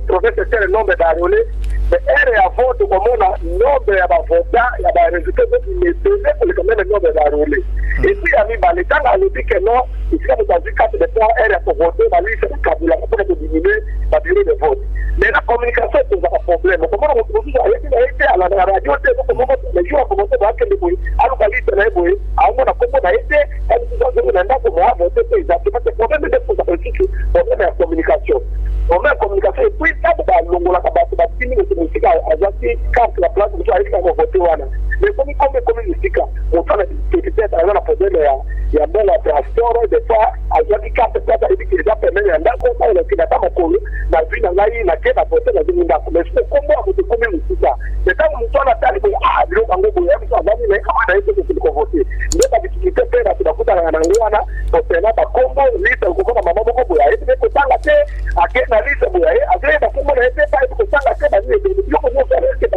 province, c'est le nombre d'arrolés. Mais elle est avant de comment on a le nombre de votants, il y a des résultats qui est pesé pour le nombre d'arrolés. Et puis, il y a mis l'État a dit que non, ici, on a dit 4 de points, elle est pour voter, la liste de Kabila, pour diminuer la durée de vote. Mais la communication, c'est un problème. Comment on a été à la radio, les gens ont commencé à faire des bruits, à l'organisme de bruit, à un moment, comment on a été, à l'organisme pour moi, voter, exactement. C'est le problème de la politique, le problème de la communication. On met la communication, et puis, ça, l'ongola, la place où il faut voter. Mais comme il dit, on fait peut-être la problème, il y a une opération, des fois, à Zaki 4 peut-être, il dit qu'il y a permis un d'accord, il n'a pas encore la vie dans la vie, il a qu'à voter dans une date. Mais c'est comment vous combien de ça? Mais quand vous tournez la table, vous avez dit, ah, vous avez dit, mais comment on a été voter? Mais la difficulté, c'est que vous avez un pour faire la combo, liste, vous avez maman, vous avez été content la tête, à quelle liste vous avez été, à comment on a été pas content la tête, à quelle liste vous avez été,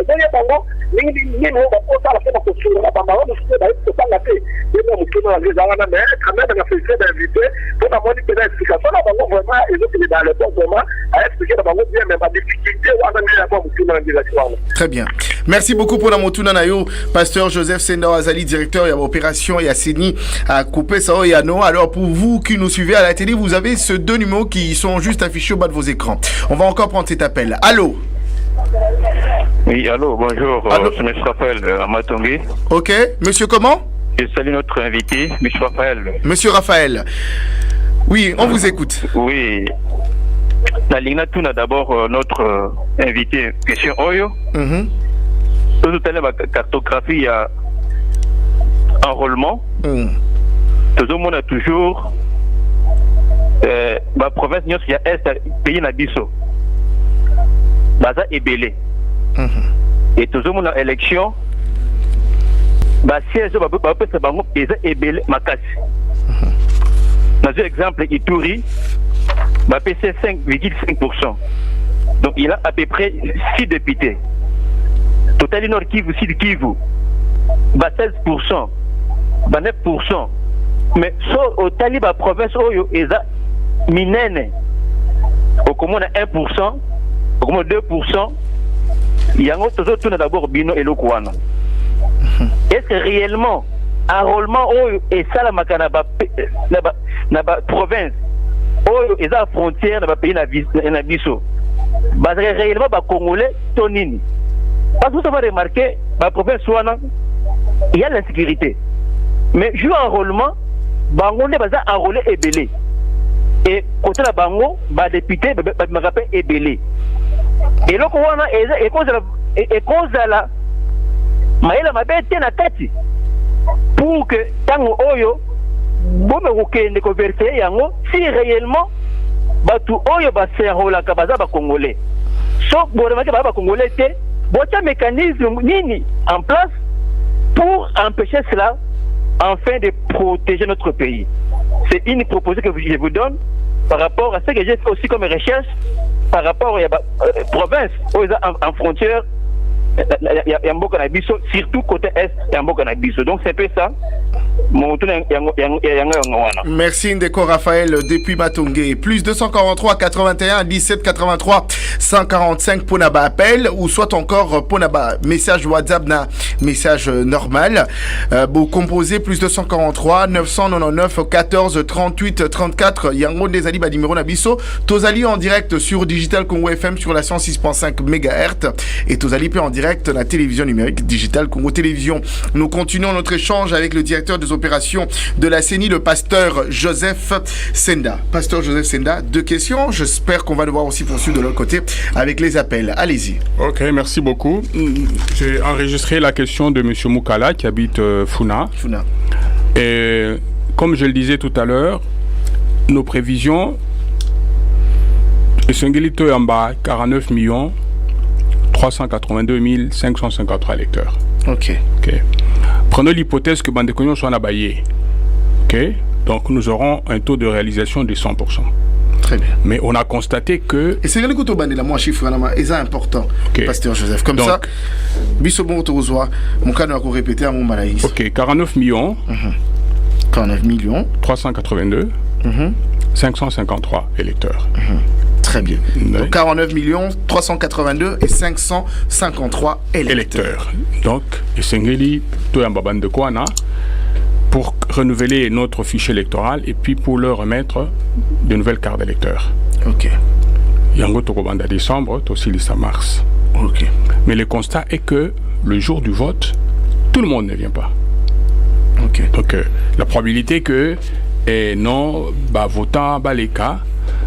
très bien. Merci beaucoup pour la motuna nayo, pasteur Joseph Senda Azali, directeur et opération et Asseni à couper ça et à no. Alors pour vous qui nous suivez à la télé, vous avez ce 2 numéros qui sont juste affichés au bas de vos écrans. On va encore prendre cet appel. Allô? Oui, allô, bonjour, c'est M. Raphaël Amatongi. Ok, monsieur comment? Je salue notre invité, M. Raphaël. Monsieur Raphaël, oui, on vous écoute. Oui, la Ligne Touna d'abord notre invité, question Oyo. Tout à l'heure, la cartographie, il y a enrôlement. Tout le monde a toujours la province, il y a Est, pays Nabiso. Baza est belé. Et tout le monde a élection. Siège est belé Makasi. Dans un exemple, Ituri, c'est 5,5%. Donc il a à peu près 6 députés. Total Nord Kivu, Sud Kivu, 16%, 9%. Mais au Taliba province, il y a Minene. Au Commun, 1%, au Commun, 2%. Il y a d'abord Bino et Lokouana. Est-ce que réellement, enrôlement et ça, la province, et la frontière, dans le pays Nabiso, réellement, les Congolais, Tonini. Parce que vous avez remarqué, la province, il y a l'insécurité. Mais jouer enrôlement, Bango n'est pas enrôlé et belé. Et côté la Bango, député, je me rappelle, est belé. Et là, et cause de la maïla mabete na kati pour que tango oyo bombe kokende converser yango si réellement batu oyo ba serrola ka baza ba congolais so borema ba congolais te bota mécanisme nini en place pour empêcher cela afin de protéger notre pays. C'est une proposition que je vous donne par rapport à ce que j'ai fait aussi comme recherche par rapport à la province en frontière. Il y a un beau cannabis, surtout côté Est, il y a un beau cannabis. Donc c'est un peu ça. Merci Ndeko Raphaël depuis Matongé. Plus 243 81 17 83 145 pour naba appel ou soit encore pour naba message WhatsApp na message normal. Vous composez plus 243 999 14 38 34 Yango des Ali numéro Nabiso. Tozali en direct sur Digital Congo FM sur la 106.5 MHz et Tozali peut en direct la télévision numérique Digital Congo Télévision. Nous continuons notre échange avec le directeur des opérations de la CENI, le pasteur Joseph Senda. Pasteur Joseph Senda, 2 questions. J'espère qu'on va devoir aussi poursuivre de l'autre côté avec les appels. Allez-y. Ok, merci beaucoup. J'ai enregistré la question de M. Moukala qui habite Funa. Et comme je le disais tout à l'heure, nos prévisions, Sengilito Yamba, 49 382 553 électeurs. Ok. Prenons l'hypothèse que Bandekognon soit nabayé. Ok. Donc nous aurons un taux de réalisation de 100%. Très bien. Mais on a constaté que... Et c'est le coup de bandela, moi, chiffre, c'est important, Pasteur Joseph. Comme donc, ça, Bissobon Autorozoa, mon cas, nous avons répété à mon malaïs. Ok, 49 millions. 49 millions. 382. 553 électeurs. Très bien. Donc 49 millions, 382 et 553 électeurs. Donc, Sengeli, tout un baban de Kouana, pour renouveler notre fichier électoral et puis pour leur remettre de nouvelles cartes d'électeurs. Ok. Yango Tokobanda décembre, aussi le mars. Ok. Mais le constat est que le jour du vote, tout le monde ne vient pas. Ok. Donc la probabilité que non, votant, les cas,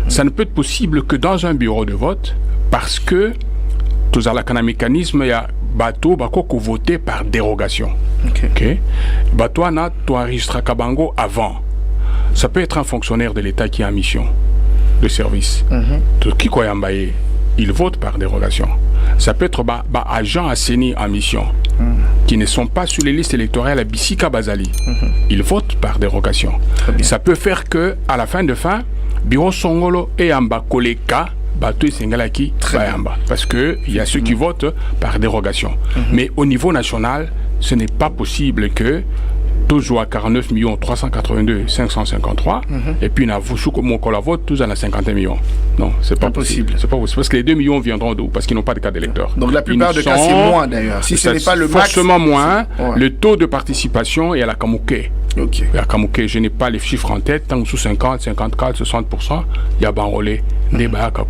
ça ne peut être possible que dans un bureau de vote parce que tout un mécanisme, il y a bateau voter par dérogation. Ok. Bateau a enregistré Kabango avant. Ça peut être un fonctionnaire de l'État qui est en mission de service. Qui quoi il vote par dérogation. Ça peut être agent assaini en mission qui ne sont pas sur les listes électorales à Bissika Bazali. Ils votent par dérogation. Ça peut faire que à la fin de fin, Biro Songolo et Amba Koleka Bato Sengalaki Bayamba. Parce qu'il y a ceux qui votent par dérogation. Mais au niveau national, ce n'est pas possible que toujours à 49 382 553 et puis na vous comme on la vote tous à 51 millions. Non, c'est pas possible. C'est pas possible parce que les 2 millions viendront d'où? Parce qu'ils n'ont pas de cas d'électeurs. Donc la plupart des cas c'est moins d'ailleurs. Si ce n'est pas le max, forcément moins. Le taux de participation est à la Kamouké. Ok. À Kamouké, je n'ai pas les chiffres en tête. Tant que sous 50, 54, 60%, il y a banrolé des bacs à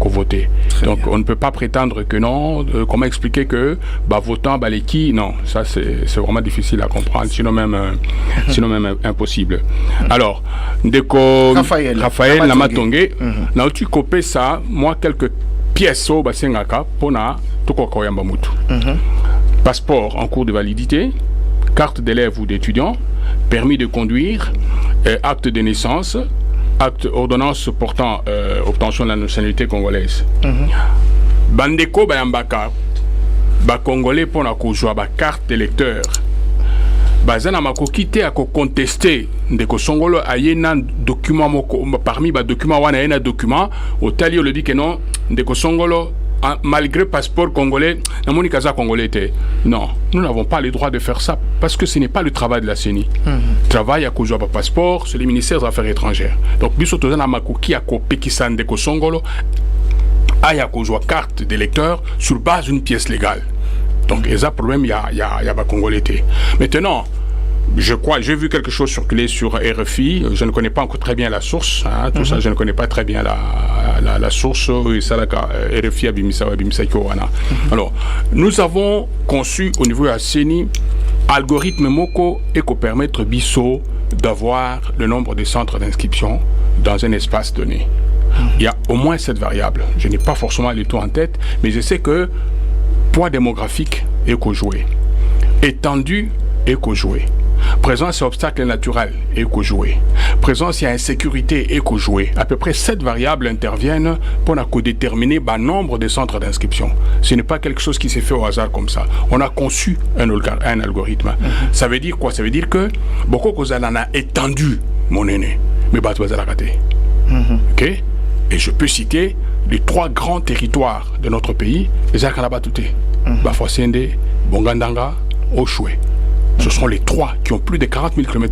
voter. Donc on ne peut pas prétendre que non. Comment expliquer que votant les qui? Non, ça c'est vraiment difficile à comprendre. Sinon même impossible. Alors, Raphaël Namatongé, là tu copies ça, moi quelques pièces au Basengaka pour na Tokokoyamba Mutu. Passeport en cours de validité, carte d'élève ou d'étudiant, permis de conduire, acte de naissance, acte ordonnance portant obtention de la nationalité congolaise. Bandeko Bayambaka, Congolais pour la jouer carte d'électeur. Bazana mako quitté à contester ndeko songolo ayena document parmi ba document wana ayena document au tali le dit que non ndeko songolo malgré passeport congolais namoni kaza congolais était. Non, nous n'avons pas le droit de faire ça parce que ce n'est pas le travail de la CENI. Travail à cause de passeport, c'est le ministère des Affaires étrangères. Donc biso tozana mako ki a ko pekisan ndeko songolo aya ko joa carte d'électeur sur base d'une pièce légale. Donc, il y a problème, il y a Congolais. Maintenant, je crois, j'ai vu quelque chose circuler sur RFI. Je ne connais pas encore très bien la source. Tout ça, je ne connais pas très bien la source. RFI Alors, nous avons conçu au niveau de la CENI algorithme Moko et qu'on permettre Bisso d'avoir le nombre de centres d'inscription dans un espace donné. Il y a au moins 7 variables. Je n'ai pas forcément les taux en tête, mais je sais que poids démographique est co-joué, étendue est co-joué, présence et obstacles naturels est co-joué, présence et insécurité est co-joué. À peu près 7 variables interviennent pour déterminer le nombre de centres d'inscription. Ce n'est pas quelque chose qui s'est fait au hasard comme ça. On a conçu un algorithme. Ça veut dire quoi? Ça veut dire que beaucoup de choses en a étendu mon aîné, mais pas la raté. Ok? Et je peux citer les 3 grands territoires de notre pays, les Akanabatouté, Bafouassende, Bongandanga, Oshoué. Ce sont les 3 qui ont plus de 40 000 km².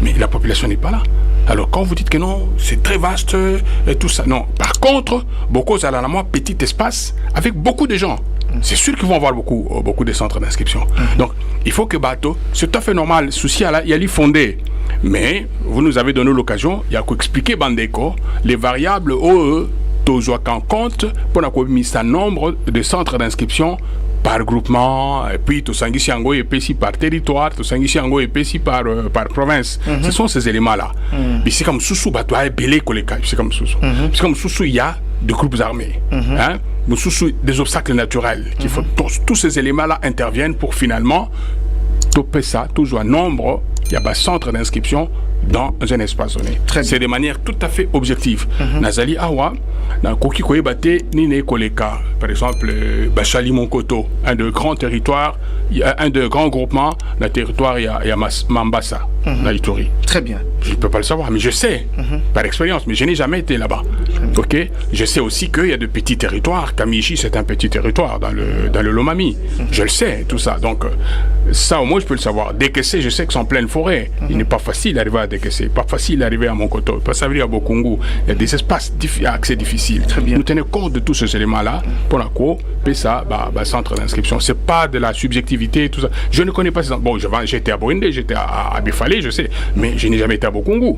Mais la population n'est pas là. Alors quand vous dites que non, c'est très vaste et tout ça, non. Par contre, beaucoup ont un petit espace avec beaucoup de gens. C'est sûr qu'ils vont avoir beaucoup de centres d'inscription. Donc, il faut que Bateau, c'est tout à fait normal, souci il y a l'y fondé. Mais vous nous avez donné l'occasion, il y a qu'à expliquer Bandeko, les variables OE, toujours qu'en compte pour la mise un nombre de centres d'inscription par groupement, et puis tout sanguisiango épaissi par territoire, tout sanguisiango épaissi par province. Ce sont ces éléments-là. Mais c'est comme Soussou, Bateau a belé c'est comme Soussou. C'est comme Soussou, il y a des groupes armés. Des obstacles naturels. Qu'il faut tous ces éléments-là interviennent pour finalement toper ça, toujours un nombre, il y a un centre d'inscription dans un espace donné. C'est de manière tout à fait objective. Nazali Awa, na koki koyebate ni ne koleka. Par exemple, Bachali Monkoto, un de grands territoires, un de grands groupements, le territoire il y a Mambasa, na Ituri. Très bien. Je ne peux pas le savoir, mais je sais par expérience, mais je n'ai jamais été là-bas. Ok. Je sais aussi qu'il y a de petits territoires. Kamichi, c'est un petit territoire dans le Lomami. Je le sais, tout ça. Donc ça au moins je peux le savoir. Décaisser, je sais que c'est en pleine forêt. Il n'est pas facile d'arriver à décaisser, pas facile d'arriver à Monkoto, pas facile à Bokungu. Il y a des espaces à accès difficile. Très bien. Nous tenons compte de tous ces éléments-là pour la cour, puis ça, centre d'inscription. C'est pas de la subjectivité, tout ça. Je ne connais pas ces... Bon, j'étais à Boindé, j'étais à Bifalé, je sais, mais je n'ai jamais été à Bokungu.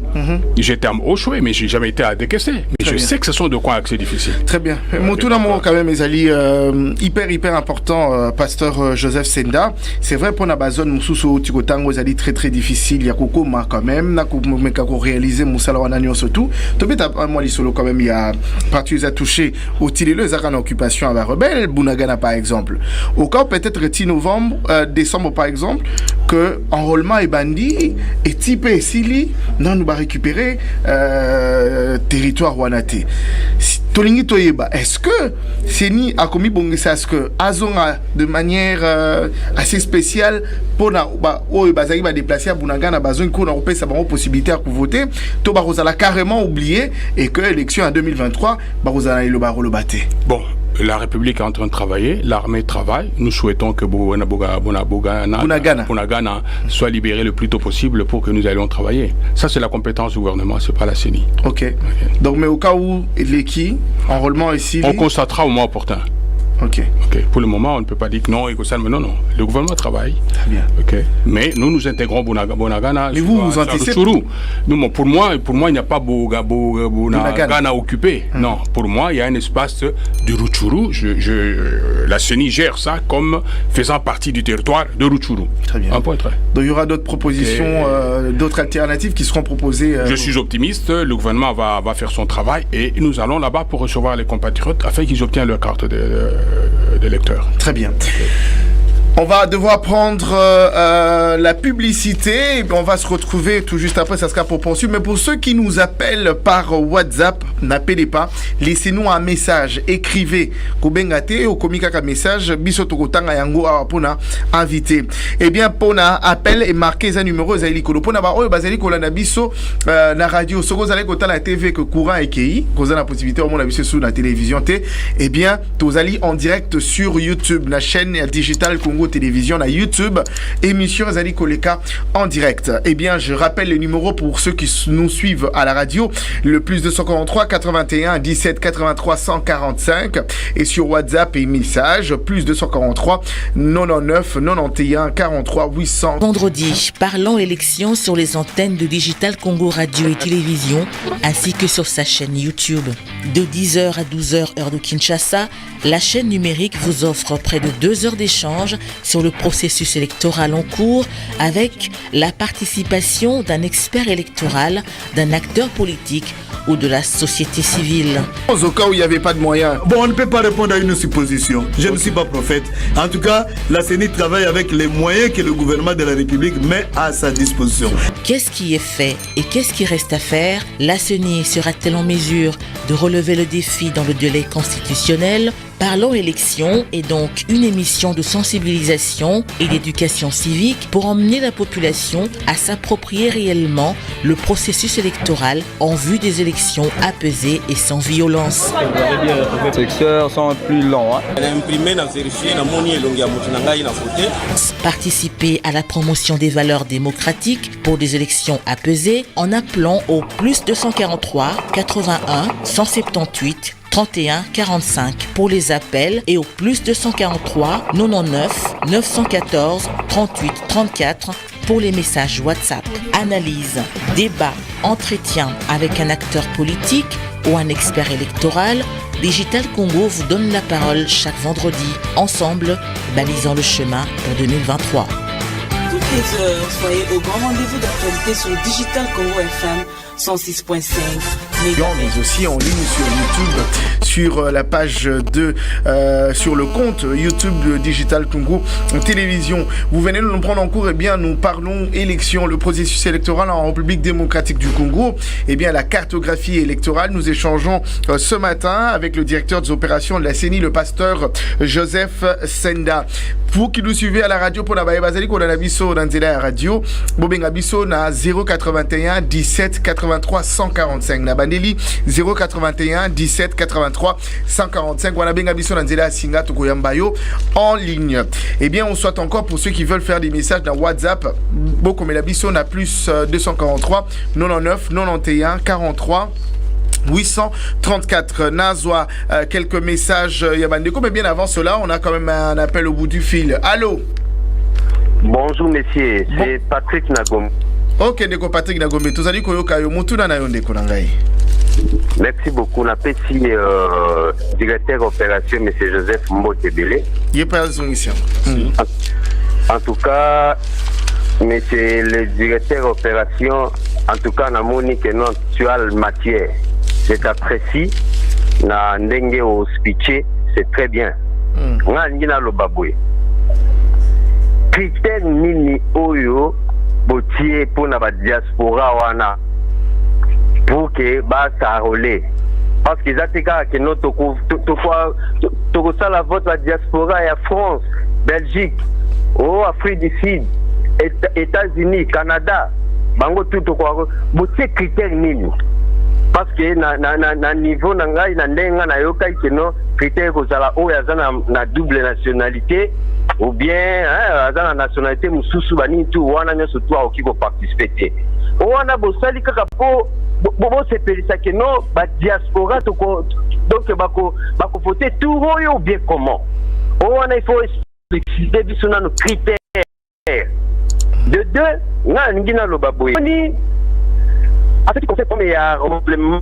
J'étais à Oshwe, mais je n'ai jamais été à décaisser. Mais je sais que ce sont de quoi accès difficile. Très bien. Mon tout d'amour quand même, mes alliés, hyper important, pasteur Joseph Senda. C'est vrai pour la bazone, Moussousso, Tikotango, zali très très difficile. Il y a Koko, ma quand même, n'a qu'à réaliser Moussala Wananyo surtout. Tobé, moi, l'isolo quand même, il y a partie à toucher au Tilelo, ils en occupation à la rebelle, Bunagana par exemple. Au cas peut-être 10 novembre, décembre par exemple, que enrôlement et bandit et type et Sili, non, nous va récupérer territoire Wanate. Tolingi Toyeba, est-ce que c'est ni a commis bongisa, est-ce que Azonga de manière assez spéciale pour na bazari va déplacer à Bunagana bazon qu'on a repéré sa possibilité à voter, to barozala carrément oublié et que l'élection en 2023 barozala le baro le batté. Bon, la République est en train de travailler, l'armée travaille. Nous souhaitons que Bunagana soit libéré le plus tôt possible pour que nous allions travailler. Ça, c'est la compétence du gouvernement, c'est pas la CENI. Ok. Donc, mais au cas où l'équipe, enrôlement ici... On constatera au moins opportun. Ok. Pour le moment, on ne peut pas dire que non, mais non. Le gouvernement travaille. Très bien. Ok. Mais nous intégrons Bunagana. Mais vous anticipez. Pour moi, il n'y a pas Bunagana occupé. Non. Pour moi, il y a un espace de Rutshuru. La CENI gère ça comme faisant partie du territoire de Rutshuru. Très bien. Un point très. Donc il y aura d'autres propositions, d'autres alternatives qui seront proposées. Je suis optimiste. Le gouvernement va faire son travail et nous allons là-bas pour recevoir les compatriotes afin qu'ils obtiennent leur carte de lecteur. Très bien. On va devoir prendre la publicité et on va se retrouver tout juste après, ça sera pour poursuivre. Mais pour ceux qui nous appellent par WhatsApp, n'appelez pas, laissez-nous un message, écrivez Kobengate ou Komikaka message, Bisotokotanga Yango Pona invité. Eh bien, Pona appel et marquez un numéro Zaili Kolo. Pona ba bazali kolanda biso na radio, soko zali kota la TV que courant et KI, koza la possibilité au monde biso sur la télévision té. Eh bien, tozali en direct sur YouTube, la chaîne digitale Congo Télévision, à YouTube, émission Zali Koleka en direct. Eh bien, je rappelle les numéros pour ceux qui nous suivent à la radio, le plus 243 81 17 83 145 et sur WhatsApp et message, plus 243 99 91 43 800. Vendredi, parlons élections sur les antennes de Digital Congo Radio et Télévision, ainsi que sur sa chaîne YouTube. De 10h à 12h, heure de Kinshasa, la chaîne numérique vous offre près de 2 heures d'échange sur le processus électoral en cours avec la participation d'un expert électoral, d'un acteur politique ou de la société civile. Au cas où il n'y avait pas de moyens. Bon, on ne peut pas répondre à une supposition. Je ne suis pas prophète. En tout cas, la CENI travaille avec les moyens que le gouvernement de la République met à sa disposition. Qu'est-ce qui est fait et qu'est-ce qui reste à faire? La CENI sera-t-elle en mesure de relever le défi dans le délai constitutionnel? Parlons élections est donc une émission de sensibilisation et d'éducation civique pour emmener la population à s'approprier réellement le processus électoral en vue des élections apaisées et sans violence. Secteur sans plus long. Participer à la promotion des valeurs démocratiques pour des élections apaisées en appelant au plus 243 81 178 31 45 pour les appels et au plus 243 99 914 38 34 pour les messages WhatsApp. Analyse, débat, entretien avec un acteur politique ou un expert électoral, Digital Congo vous donne la parole chaque vendredi. Ensemble, balisant le chemin pour 2023. Toutes les heures, soyez au grand rendez-vous d'actualité sur Digital Congo FM 106.5 mais aussi en ligne sur YouTube, sur la page de sur le compte YouTube de Digital Congo Télévision. Vous venez de nous prendre en cours, et bien nous parlons élection, le processus électoral en République démocratique du Congo, et bien la cartographie électorale. Nous échangeons ce matin avec le directeur des opérations de la CENI, le pasteur Joseph Senda. Vous qui nous suivez à la radio pour la Bazali, qu'on a la biso dans la radio, Bobenga biso na 081 17 83 145 na bandeli 081 17 83 145 wana benga biso dans la singa tokoyambayo en ligne. Eh bien, on souhaite encore pour ceux qui veulent faire des messages dans WhatsApp, beaucoup mais la biso na plus 243 99 91 43 834. Nazwa, quelques messages Yabandeko, mais bien avant cela, on a quand même un appel au bout du fil. Allô? Bonjour messieurs, c'est Patrick Nagombe. Ok, Ndeko Patrick Nagombe, tous allez koyoka yo mutuna na yondeko nangai. Merci beaucoup. On appelle ici directeur opération monsieur Joseph Mbotebele. Il est pas son mission. En tout cas, monsieur le directeur opération, en tout cas, na moni que non actuelle matière. C'est apprécié na ndenge au speech, c'est très bien. Nga ngina lo babwe. Critère nini oyo botier pour na ba diaspora wana pour que ba ça roule. Parce qu'ils attaquent que notre to ça la vote la diaspora ya France, Belgique, Afrique du Sud, États-Unis, Canada, bango tout quoi botier critère nini. Parce que na niveau na ngai na ndenga na yokai keno critère ko zala o ya zana na double nationalité ou bien zana nationalité mususu bani tu wana nyoso tu okiko participer wana bo sali kaka po bo se pelisa keno ba diaspora to donc bako voter tout ou bien comment wana il faut expliquer biso na nos critères de deux nga ngina lo baboy ni en fait, comme il y a un complément,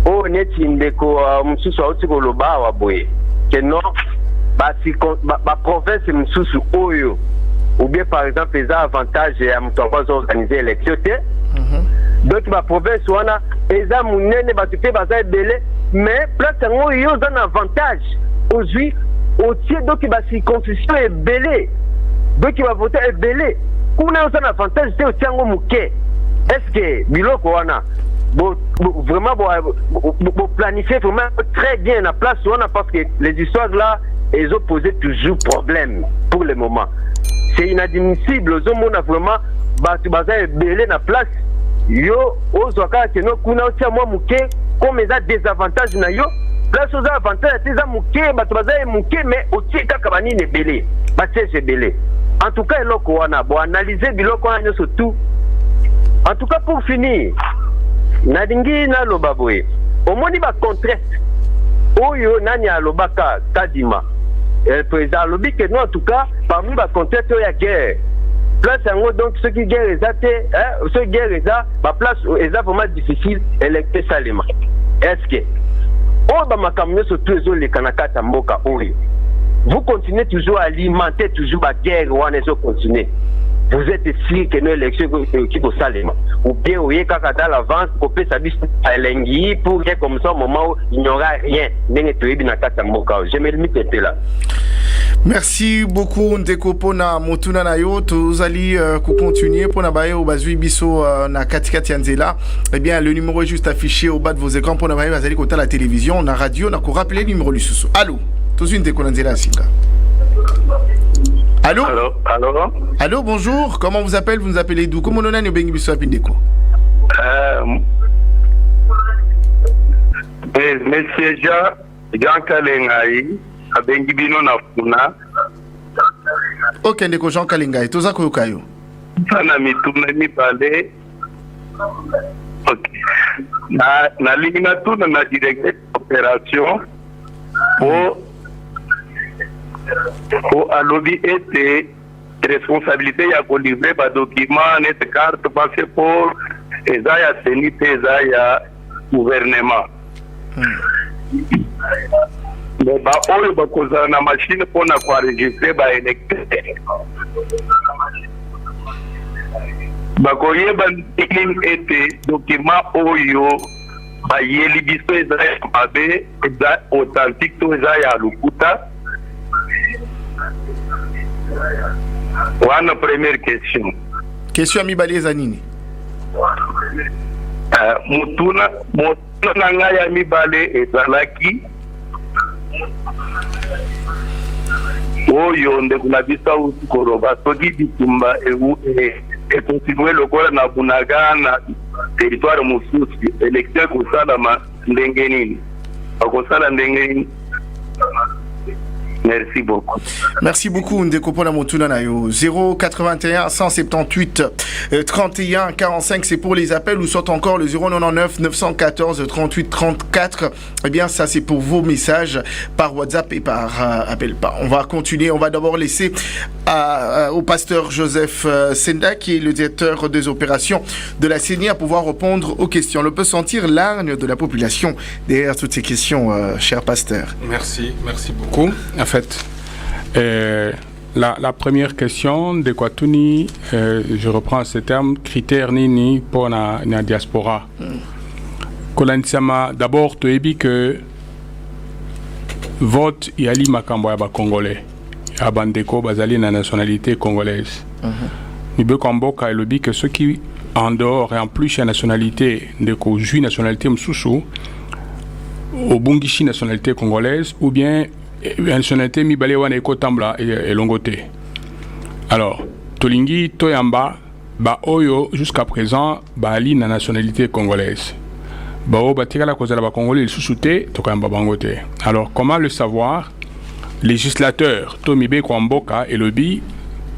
on est indéco, monsieur Saouti Koloba, waboye, que non, ma province est monsieur Oyo, ou bien par exemple, les avantages à m'touvoir organiser l'élection, donc ma province, on a, les amounènes, batupé, bazar belé, mais place en Oyo, on a un avantage, aujourd'hui, au tiers, donc il va circoncision est belé, donc il va voter est belé, on a un avantage, c'est au tiers, on mouquet. Est-ce que biloko wana vraiment planifier vraiment très bien la place wana parce que les histoires là elles ont posé toujours problème pour le moment. C'est inadmissible aux hommes on a vraiment batu baza belé na place yo ozwaka que no kuna otia moi muke comme ça des avantages na yo place aux avantages tes muke batu baza muke mais otie kaka banini belé batie belé. En tout cas eloko wana bo analyser biloko wana surtout. En tout cas, pour finir, Nadingi na lobaboye. Au moins, il va contraste. Oyo nani a lobaka kadima. Le président lobi que nous, en tout cas, parmi les contrastes, il y a guerre. Place en donc ceux qui guerre ceux guerre ma place est vraiment difficile électer Salima. Est-ce que on va m'accompagner sur tous les Kanakata Mboka Oyo. Vous continuez toujours à alimenter toujours la guerre ou on continuer. Vous êtes sûr que nos élections qui vont salement ou bien vous voyez quand dans l'avance pour faire sa liste à l'engui pour que comme ça au moment où il n'y aura rien je me limite là. Merci beaucoup Ndeko pona motuna na yo tozali continuer pour na baye au bazui biso na katikati ya nzela. Eh bien le numéro est juste affiché au bas de vos écrans pour na baye bazali kota la télévision na radio na ko rappeler le numéro lisusu. Allô tozui Ndeko na nzela singa. Allô? Allô, bonjour. Comment vous appelez? Vous nous appelez d'où? Comment on a bengi biso apindeko? Monsieur Jean Kalengai, abengi bino na funa. Ok, ndeko Jean Kalengai, toza koyokayo. Sana mituna mi pale. Ok. Na lingina tuna na directeur opération pour alobi ete responsabilité ya kolivre ba document net carte passeport eza ya CENI eza ya gouvernement mais ba oyo bakozala na machine pona ko enregistrer ba électeur bakoyeba ndenge ete document oyo bayeli biso eza ya mabe eza authentique to eza ya lokuta. Wana première question. Question ya mibale eza nini? Mutuna na ngai ya mibale ezalaki oyo ndeko na biso koloba soki bitumba ekontinue lokola na Bunagana territoire mosusu élection kosalama ndenge nini bakosala ndenge nini? Merci beaucoup. Merci beaucoup Ndeko pona motuna na yo. 081 178 31 45 c'est pour les appels ou soit encore le 099 914 38 34. Eh bien ça c'est pour vos messages par WhatsApp et par appel. On va continuer, on va d'abord laisser au pasteur Joseph Senda qui est le directeur des opérations de la CENI à pouvoir répondre aux questions. On peut sentir l'argne de la population derrière toutes ces questions, cher pasteur. Merci beaucoup. En fait, la première question de Kwatuni, je reprends ce terme, critère nini pour la diaspora. D'abord, tu as dit que vote yali makambo ya ba congolais, ya bandeko bazali na nationalité congolaise. Ni be kamboka elobi que ceux qui en dehors et en plus la nationalité de ko jui nationalité msusu au bungishi nationalité congolaise ou bien nationalité mibale wana ekotambla elongote. Alors tolingi toyamba ba oyo jusqu'à présent ba ali na nationalité congolaise. Ba o batikala kozala ba congolais susute toyamba bangote. Alors comment le savoir? Législateur tomibe kwa mboka elobi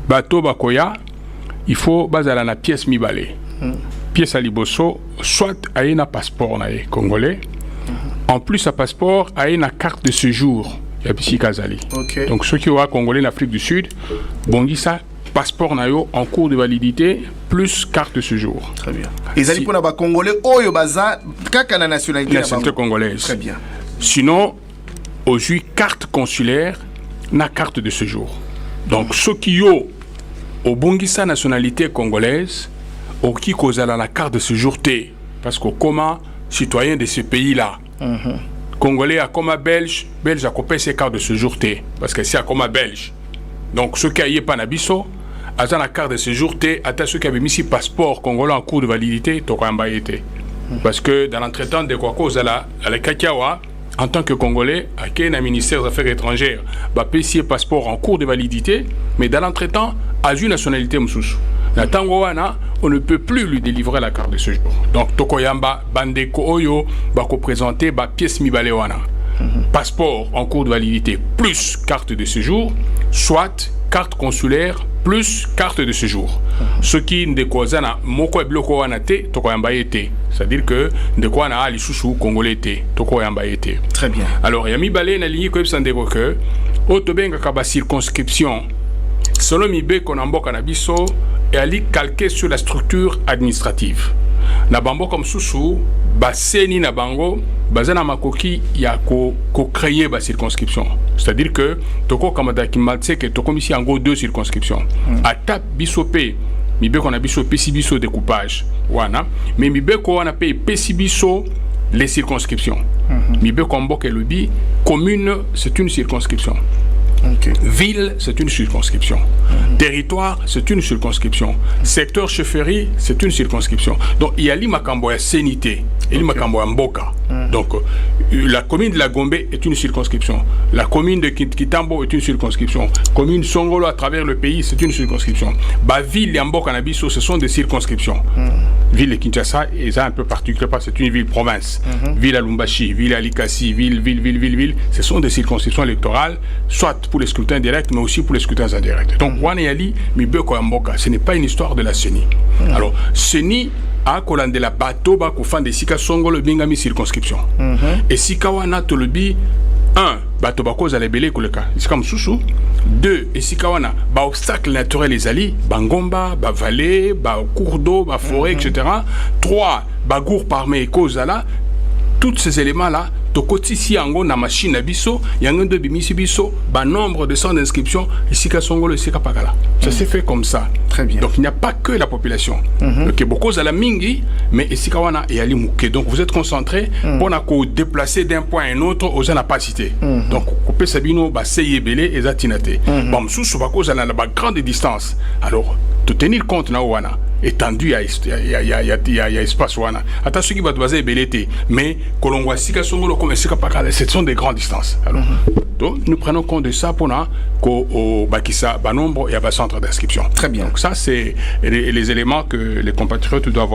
bato bakoya il faut bazala na pièce mibale. Pièce à liboso soit aina passeport na congolais. En plus à passeport aina carte de séjour. Okay. Donc ceux qui ont congolais en Afrique du Sud, bon ça passeport nayo en cours de validité plus carte de séjour. Très bien. Et ça pour les congolais oyo baza kaka na nationalité congolaise. Très bien. Sinon aujourd'hui carte consulaire na carte de séjour. Donc ceux qui ont au bongisa nationalité congolaise au qui kozala la carte de séjour T parce que comment citoyen de ce pays-là. Congolais à comme belge à copier ses cartes de séjour T parce que c'est à comme belge. Donc ceux qui aillent pas nabiso à la carte de séjour T à ceux qui avaient mis si passeport congolais en cours de validité to kamba été. Parce que dans l'entretemps de quoi cause à la Kakawa en tant que congolais à qui un ministère des Affaires étrangères va payer passeport en cours de validité mais dans l'entretemps à une nationalité msusu. Na tango wana on ne peut plus lui délivrer la carte de séjour. Donc tokoyamba bandeko oyo bako présenter ba pièce mibale wana. Passeport en cours de validité plus carte de séjour, soit carte consulaire plus carte de séjour. Ce qui ndekozana moko bloko wana te tokoyamba été. C'est-à-dire que ndekwana ali chouchou congolais te tokoyamba été. Très bien. Alors yami balé na ligne ko ebsandeko que otobenga ka ba circonscription selon mibe konamboka na biso et ali calqué sur la structure administrative. Na bango comme Soussou, baseni na bango, bazana makoki ya ko créer ba circonscription. C'est-à-dire que toko kamada ki matse que toko misi en gros 2 circonscriptions. Ata bisopé, mibe qu'on a bisopé si biso découpage. Wana, mais mibe ko wana paye pesibiso les circonscriptions. Mibe kombo ke lobi, commune c'est une circonscription. Okay. Ville, c'est une circonscription. Territoire, c'est une circonscription. Secteur chefferie, c'est une circonscription. Donc, il y a l'Imakambo à Sénité et l'Imakambo à Mboka. Donc, la commune de la Gombe est une circonscription. La commune de Kitambo est une circonscription. Commune Songolo à travers le pays, c'est une circonscription. Bah, ville et Mboka Nabiso, ce sont des circonscriptions. Ville de Kinshasa, et ça un peu particulier parce que c'est une ville-province. Ville à Lumbashi, ville à Likasi, ville, ce sont des circonscriptions électorales, soit pour les scrutins directs, mais aussi pour les scrutins indirects. Donc, Waneyali, Mibeko Mboka, ce n'est pas une histoire de la CENI. Alors, CENI a collandé la bateau, ba kofan de Sika Songolo, bingami circonscription. Et Sika Wana Tolobi, 1, bateau bako zalebele koleka, c'est comme Soussou. 2, et Sika Wana, ba obstacle naturel les ali, Bangomba, ba vallée, ba cours d'eau, ba forêt, etc. 3, ba gour parmi Kozala, tous ces éléments-là, tokotisi yango na machine na biso yango ndo bimisi biso ba nombre de centres d'inscription ici ka songolo ici ka pakala. Ça s'est fait comme ça. Très bien. Donc il n'y a pas que la population. Donc beaucoup à la mingi mais ici ka wana et ali muke. Donc vous êtes concentrés pour na ko déplacer d'un point à un autre aux na pas cité. Donc couper sabino ba seyebele et zatinate. Bon sous ba cause na ba grande distance. Alors de tenir compte na wana étendu il y a espace wana ata ceux qui va baser belete mais kolongwa sika songolo comme sika pakala ce sont des grandes distances. Alors donc nous prenons compte de ça pour na ko bakisa ba nombre et ba centre d'inscription. Très bien. Donc ça c'est les éléments que les compatriotes doivent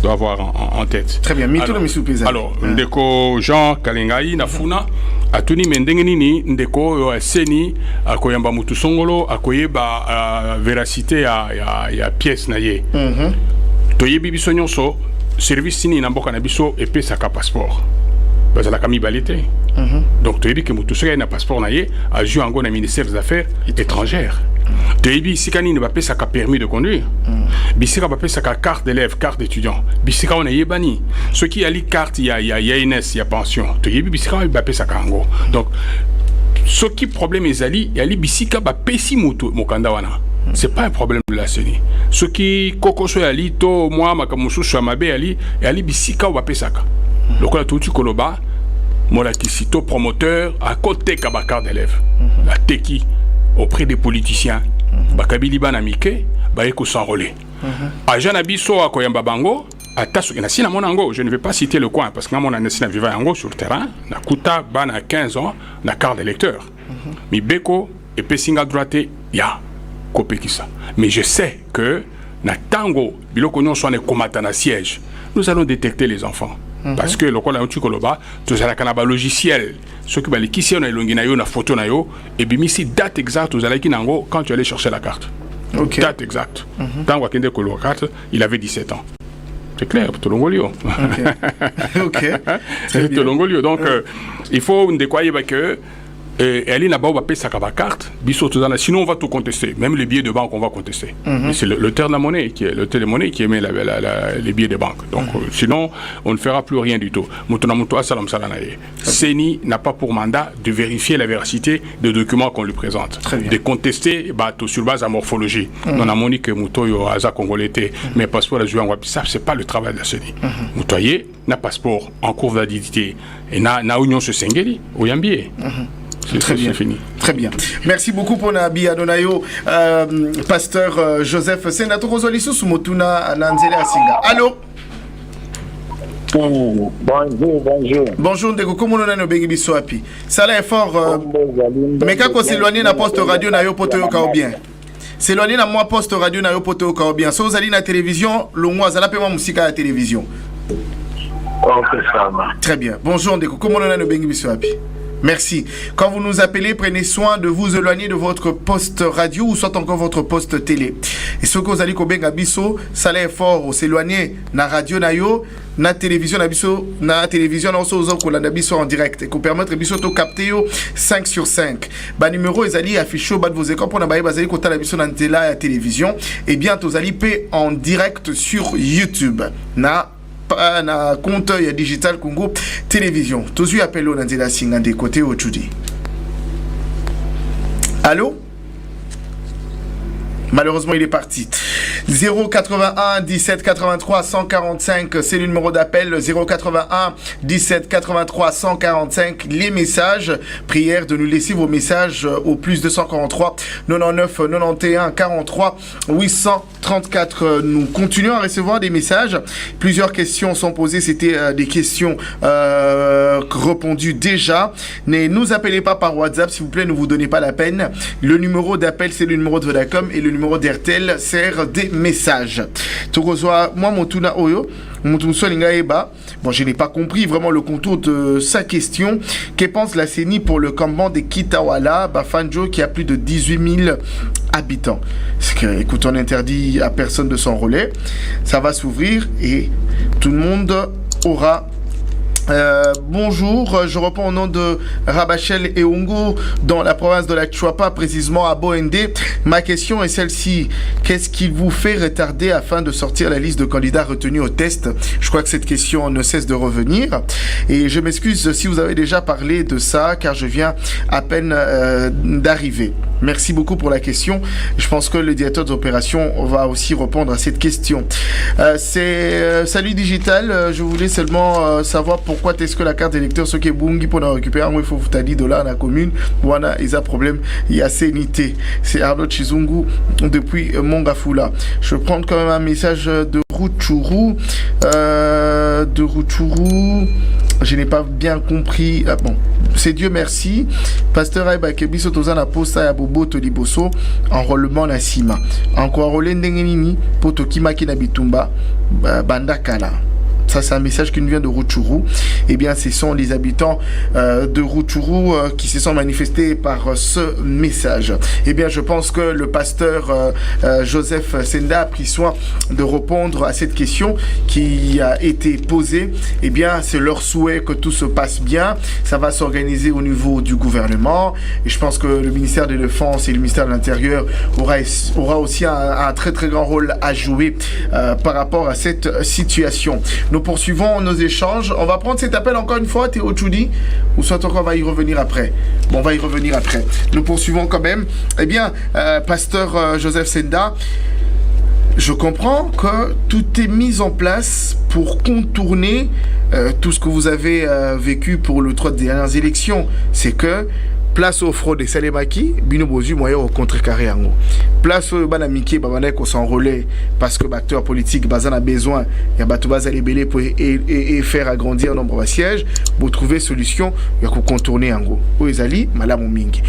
avoir en tête. Très bien. Alors ndeko Jean Kalengai na funa atuni mendenge nini ndeko seni akoyamba mutu songolo akoyeba véracité ya pièce na ye. Toyebi biso nyonso service ni na mboka na biso epesaka passeport. Bazalaka mibalité. Donc toyebi ke mutu soki na passeport na ye a joué en na ministère des affaires étrangères. Toyebi sikani ne va pesaka permis de conduire. Bisika va pesaka carte d'élève, carte d'étudiant. Bisika on yebani. Ceux qui a li carte il y a INS, il y a pension. Toyebi bisika va pesaka ngo. Donc ce qui problème ezali ali bisika ba pesi mutu mokanda wana. C'est pas un problème de la CENI. Ce qui kokoso ali to moi makamusu shamabe ali bisika wa pesaka. Lokola tutu koloba molakisito promoteur à côté kabakar d'élèves. La teki auprès des politiciens. Bakabili banamike baeko s'enrôler. Agent abiso akoyamba bango ataso inasina monango, je ne vais pas citer le coin parce que mon anasina vivant yango sur le terrain, na kuta bana 15 ans na carte d'électeur. Mi beko et pesinga droite ya kopekisa. Mais je sais que na tango biloko nyonso ne komata na siège. Nous allons détecter les enfants. Parce que le quoi là tu koloba tu as la logiciel ce qui va les kissi on a longi na yo na photo na yo et bimisi date exacte aux alaki nango quand tu allais chercher la carte. Okay. Date exacte. Tant wa kende kolo carte, il avait 17 ans. C'est clair, tout l'ongolio. OK. C'est tout l'ongolio. Donc il faut décoyer que elle n'a pas payer sa carte, sinon on va tout contester. Même les billets de banque, on va contester. C'est le terme de la monnaie qui est le terme de monnaie qui émet les billets de banque. Donc sinon, on ne fera plus rien du tout. CENI n'a pas pour mandat de vérifier la véracité des documents qu'on lui présente, de contester sur base de morphologie. On a moni que Moutoyo Aza Congolais, mais passeport à jouer en WhatsApp, c'est pas le travail de la CENI. Moutoyer n'a passeport en cours de validité et n'a union se singeli ou yambier. Très bien. Fini. Très bien. Merci beaucoup pour Nabi Adonayo, pasteur Joseph Senato Rosolisu Sumotuna Nanzele Asinga. Allô? Bonjour. Bonjour, Ndeko. Comment on a nos bégi biswapi? Ça là est fort. Mais quand on s'éloigne na poste radio na yo poto yo kao bien. S'éloigner na moi poste radio na yo poto yo kao bien. So vous allez na télévision, le mois ça la paie moi musique à la télévision. Ok, ça va. Très bien. Bonjour, Ndeko. Comment on a nos bégi biswapi? Merci. Quand vous nous appelez, prenez soin de vous éloigner de votre poste radio ou soit encore votre poste télé. Et ce que vous allez kobenga biso, ça l'est fort, s'éloigner na radio na yo, na télévision na biso, na télévision na oso ko la biso en direct et qu'on permettre biso to capter yo 5 sur 5. Ba numéro ezali affiché bas de vos écrans pour na ba bazali ko tala biso na télé télévision et bien tous allez payer en direct sur YouTube. Na compte Digital Congo Télévision. Tous eu appelé au Nandela Singa des côtés au Tchoudi. Allô? Malheureusement, il est parti. 081 17 83 145, c'est le numéro d'appel. 081 17 83 145. Les messages, prière de nous laisser vos messages au plus 243 99 91 43 834. Nous continuons à recevoir des messages. Plusieurs questions sont posées. C'était des questions répondues déjà. Ne nous appelez pas par WhatsApp, s'il vous plaît. Ne vous donnez pas la peine. Le numéro d'appel, c'est le numéro de Vodacom et le numéro d'RTL sert des messages. Moi, Motuna Oyo, bon, je n'ai pas compris vraiment le contour de sa question. Que pense la CENI pour le campement de Kitawala, Bafanjo, qui a plus de 18 000 habitants? Parce que, écoute, on interdit à personne de s'enrôler. Ça va s'ouvrir et tout le monde aura Bonjour, je reprends au nom de Rabachel et Ongo dans la province de la Chuapa, précisément à Boendé. Ma question est celle-ci. Qu'est-ce qui vous fait retarder afin de sortir la liste de candidats retenus au test? Je crois que cette question ne cesse de revenir. Et je m'excuse si vous avez déjà parlé de ça, car je viens à peine d'arriver. Merci beaucoup pour la question. Je pense que le directeur d'opération va aussi répondre à cette question. C'est Salut Digital. Je voulais seulement savoir pourquoi est-ce que la carte d'électeur, ce qui est bungi pour récupérer un faut vous dit $, la commune, voilà, ils ont problème, il y a sénité. C'est Arnaud Chizungu depuis Mongafula. Je vais prendre quand même un message de Rutshuru. Je n'ai pas bien compris. Ah bon, c'est Dieu merci. Pasteur Aïba Kebiso Tozana Posta ya Bobo Toliboso, enrôlement na Sima. Encore enrôlé Ndengenini, Potokima Kinabitumba, Bandakala. Ça, c'est un message qui nous vient de Rutshuru. Eh bien, ce sont les habitants de Rutshuru qui se sont manifestés par ce message. Eh bien, je pense que le pasteur Joseph Senda a pris soin de répondre à cette question qui a été posée. Eh bien, c'est leur souhait que tout se passe bien. Ça va s'organiser au niveau du gouvernement. Et je pense que le ministère de la Défense et le ministère de l'Intérieur aura aussi un très très grand rôle à jouer par rapport à cette situation. Nous poursuivons nos échanges. On va prendre cet appel encore une fois, Théo Tchoudi, ou soit encore on va y revenir après. Bon, on va y revenir après. Nous poursuivons quand même. Eh bien, pasteur Joseph Senda, je comprends que tout est mis en place pour contourner tout ce que vous avez vécu pour les 3 dernières élections. C'est que place aux fraudes et Salemaki, bino bozu moyen au contrecarré en haut. Place aux banamiki, babane qu'on s'enrôler parce que l'acteur politique bazan a besoin, il y a bateau bazan les belés pour et faire agrandir le nombre de sièges, pour trouver solution, il y a qu'on contourner en haut. Oezali, malam mingi.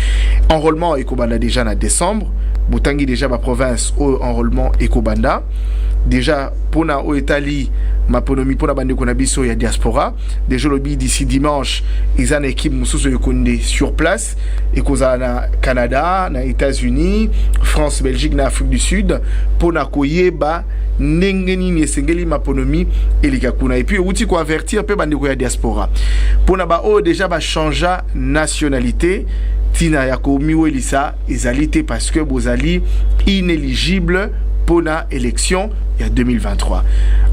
Enrôlement Ekobanda déjà en décembre, Boutangi déjà ma province au enrôlement Ekobanda. Déjà pour na au Italie maponomi pour la bande konabiso ya diaspora déjà lobby d'ici dimanche ils ont une équipe mususu yokonde sur place et koza na Canada na États-Unis France Belgique na Afrique du Sud pour na koyeba nengeni ni sengeli maponomi elikakuna et puis outi ko avertir pe bande ko ya diaspora pour na ba o déjà ba changer nationalité tina ya ko miwelisa ezalité parce que bozali inéligible pour la élection il y a 2023.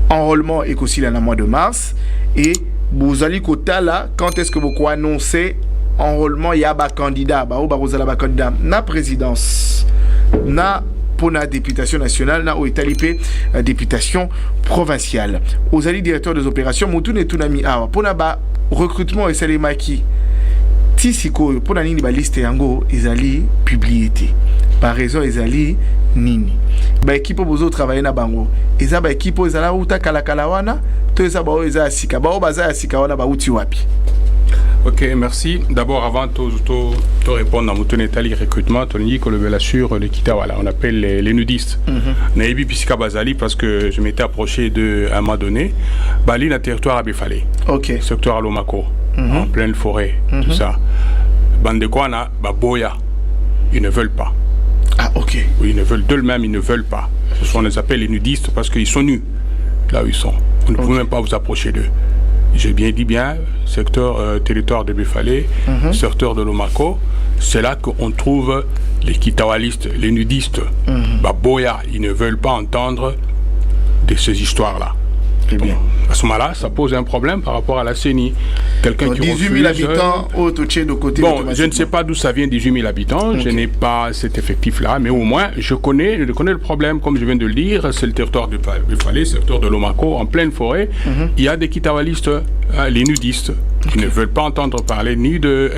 Enrôlement est aussi là dans le mois de mars et vous allez côté là quand est-ce que vous annoncez enrôlement il y a ba candidat ba ou ba vous allez ba candidat na présidence na pour la députation nationale na au Italie députation provinciale. Vous allez directeur des opérations Moutoune et Tunami awa pour na ba recrutement et salemaki tisiko pour la nini ba liste yango ezali publié par raison ezali nini ba équipe bozo travailler na bango eza ba équipe ezala uta kala wana to eza ba eza sika ba baza sika wana ba uti wapi. Ok, merci. D'abord, avant de répondre à mon Italie recrutement, on dit que le assure les kita, voilà, on appelle les nudistes. Naibi Pisika Bazali, parce que je m'étais approché de un moment donné, Bali, dans le territoire à Befale. Ok. Secteur à Lomako, en pleine forêt, tout ça. Bandekwana, Baboya, ils ne veulent pas. Ah, ok. Oui, ils ne veulent d'eux-mêmes, ils ne veulent pas. Ce sont, on les appelle les nudistes parce qu'ils sont nus, là où ils sont. Vous ne pouvez même pas vous approcher d'eux. J'ai bien dit bien, secteur territoire de Befale, secteur de Lomako, c'est là qu'on trouve les kitawalistes, les nudistes. Baboya, ils ne veulent pas entendre de ces histoires-là. Bon, à ce moment-là, ça pose un problème par rapport à la CENI. Quelqu'un qui 18 000 habitants au touché de côté. Bon, je ne sais pas d'où ça vient, 18 000 habitants. Okay. Je n'ai pas cet effectif-là, mais au moins, je connais le problème, comme je viens de le dire. C'est le territoire de Befale, le secteur de Lomako, en pleine forêt. Il y a des kitawalistes, les nudistes, qui ne veulent pas entendre parler ni de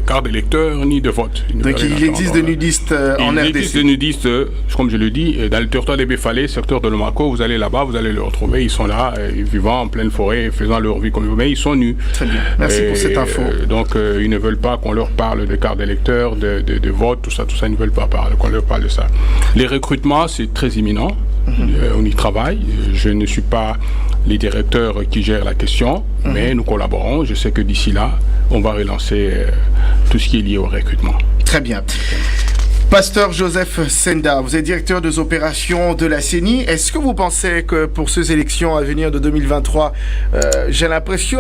carte d'électeur, ni de vote. Donc il existe des nudistes en RDC. Il existe des nudistes, comme je le dis, dans le territoire de Befale, secteur de Lomako, vous allez là-bas, vous allez les retrouver. Ils sont là, vivant en pleine forêt, faisant leur vie comme ils veulent, mais ils sont nus. Très bien, merci pour cette info. Donc ils ne veulent pas qu'on leur parle de carte d'électeur, de vote, tout ça, ils ne veulent pas qu'on leur parle de ça. Les recrutements, c'est très imminent. On y travaille. Je ne suis pas les directeurs qui gèrent la question, mais nous collaborons. Je sais que d'ici là, on va relancer tout ce qui est lié au recrutement. Très bien. Pasteur Joseph Senda, vous êtes directeur des opérations de la CENI. Est-ce que vous pensez que pour ces élections à venir de 2023, j'ai l'impression,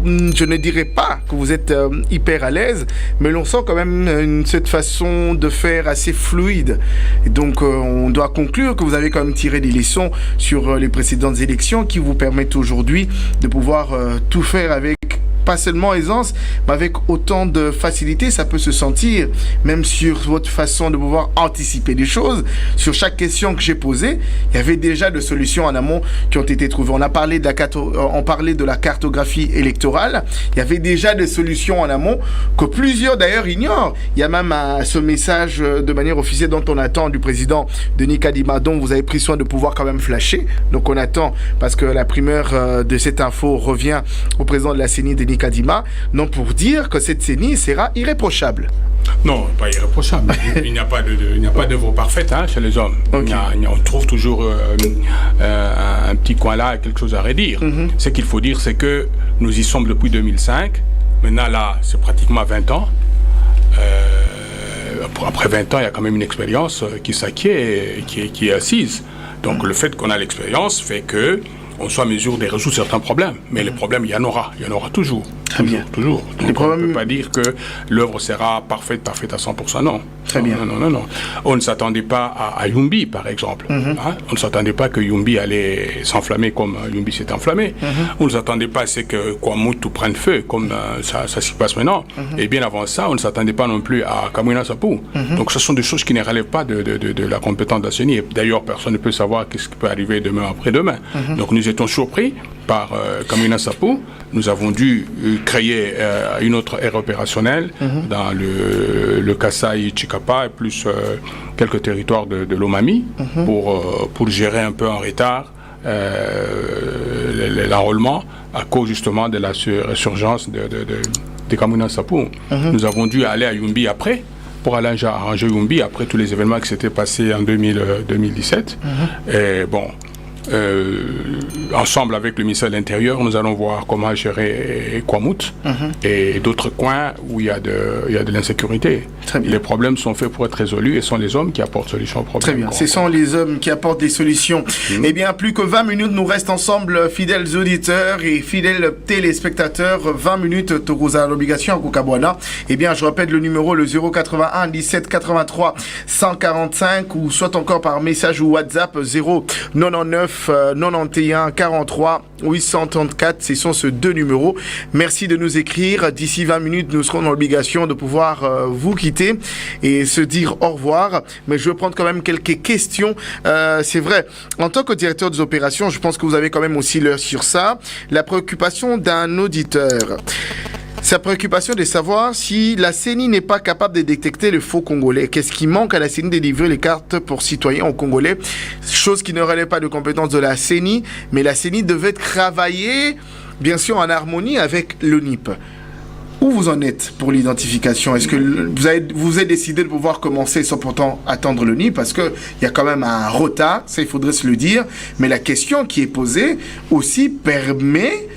je ne dirais pas que vous êtes hyper à l'aise, mais l'on sent quand même cette façon de faire assez fluide. Et donc on doit conclure que vous avez quand même tiré des leçons sur les précédentes élections qui vous permettent aujourd'hui de pouvoir tout faire avec pas seulement aisance, mais avec autant de facilité. Ça peut se sentir, même sur votre façon de pouvoir anticiper des choses. Sur chaque question que j'ai posée, il y avait déjà des solutions en amont qui ont été trouvées. On parlait de la cartographie électorale. Il y avait déjà des solutions en amont que plusieurs d'ailleurs ignorent. Il y a même ce message de manière officielle dont on attend du président Denis Kadima, dont vous avez pris soin de pouvoir quand même flasher. Donc on attend, parce que la primeur de cette info revient au président de la CENI, Denis Kadima, non pour dire que cette CENI sera irréprochable. Non, pas irréprochable. Il n'y a pas d'œuvre parfaite chez les hommes. Okay. On trouve toujours un petit coin là, quelque chose à redire. Ce qu'il faut dire, c'est que nous y sommes depuis 2005. Maintenant, là, c'est pratiquement 20 ans. Après 20 ans, il y a quand même une expérience qui s'acquiert, qui est assise. Donc, le fait qu'on a l'expérience fait que on soit en mesure de résoudre certains problèmes. Mais les problèmes, il y en aura toujours. Très bien. Toujours. Donc, on ne peut pas dire que l'œuvre sera parfaite à 100%, non. Très bien. Non. On ne s'attendait pas à Yumbi, par exemple. On ne s'attendait pas que Yumbi allait s'enflammer comme Yumbi s'est enflammé. On ne s'attendait pas à ce que Kwamutu prenne feu, comme ça s'y passe maintenant. Et bien avant ça, on ne s'attendait pas non plus à Kamwina Sapu. Donc, ce sont des choses qui ne relèvent pas de la compétence de la CENI. D'ailleurs, personne ne peut savoir ce qui peut arriver demain après-demain. Donc, nous étions surpris par Kamwina Sapu. Nous avons dû créer une autre aire opérationnelle dans le Kasai Chikapa et plus quelques territoires de l'Omami pour gérer un peu en retard l'enrôlement à cause justement de la résurgence de Kamwina Sapu. Nous avons dû aller à Yumbi après pour aller arranger Yumbi après tous les événements qui s'étaient passés en 2017. Et bon, ensemble avec le ministère de l'Intérieur, nous allons voir comment gérer Kwamut et d'autres coins où il y a de l'insécurité. Les problèmes sont faits pour être résolus et sont les hommes qui apportent solution aux problèmes. Très bien, ce sont les hommes qui apportent des solutions. Eh bien, plus que 20 minutes nous restent ensemble, fidèles auditeurs et fidèles téléspectateurs. 20 minutes, Togoza l'obligation à Kukabwana. Eh bien, je répète le numéro, le 081 17 83 145 ou soit encore par message ou WhatsApp 099 91 43 834, ce sont ces deux numéros. Merci de nous écrire. D'ici 20 minutes, nous serons dans l'obligation de pouvoir vous quitter et se dire au revoir. Mais je vais prendre quand même quelques questions. C'est vrai, en tant que directeur des opérations, je pense que vous avez quand même aussi l'heure sur ça. La préoccupation d'un auditeur. Sa préoccupation de savoir si la CENI n'est pas capable de détecter le faux Congolais. Qu'est-ce qui manque à la CENI de livrer les cartes pour citoyens aux Congolais? Chose qui ne relève pas de compétences de la CENI, mais la CENI devait travailler, bien sûr, en harmonie avec l'ONIP. Où vous en êtes pour l'identification? Est-ce que vous avez décidé de pouvoir commencer sans pourtant attendre l'ONIP? Parce qu'il y a quand même un retard, ça il faudrait se le dire. Mais la question qui est posée aussi permet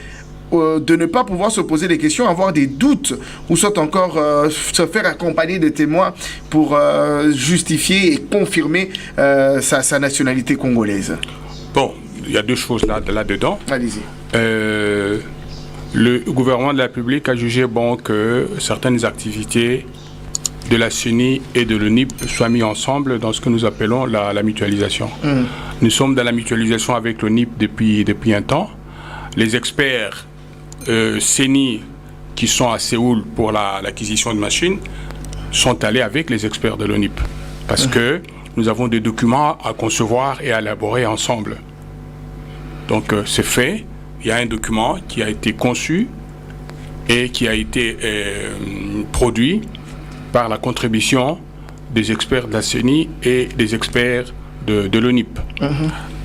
de ne pas pouvoir se poser des questions, avoir des doutes, ou soit encore se faire accompagner de témoins pour justifier et confirmer sa nationalité congolaise. Bon, il y a deux choses là-dedans. Allez-y. Le gouvernement de la République a jugé bon que certaines activités de la CENI et de l'ONIP soient mis ensemble dans ce que nous appelons la mutualisation. Nous sommes dans la mutualisation avec l'ONIP depuis un temps. Les experts CENI qui sont à Séoul pour l'acquisition de machines sont allés avec les experts de l'ONIP parce que nous avons des documents à concevoir et à élaborer ensemble. Donc c'est fait, il y a un document qui a été conçu et qui a été produit par la contribution des experts de la CENI et des experts de l'ONIP.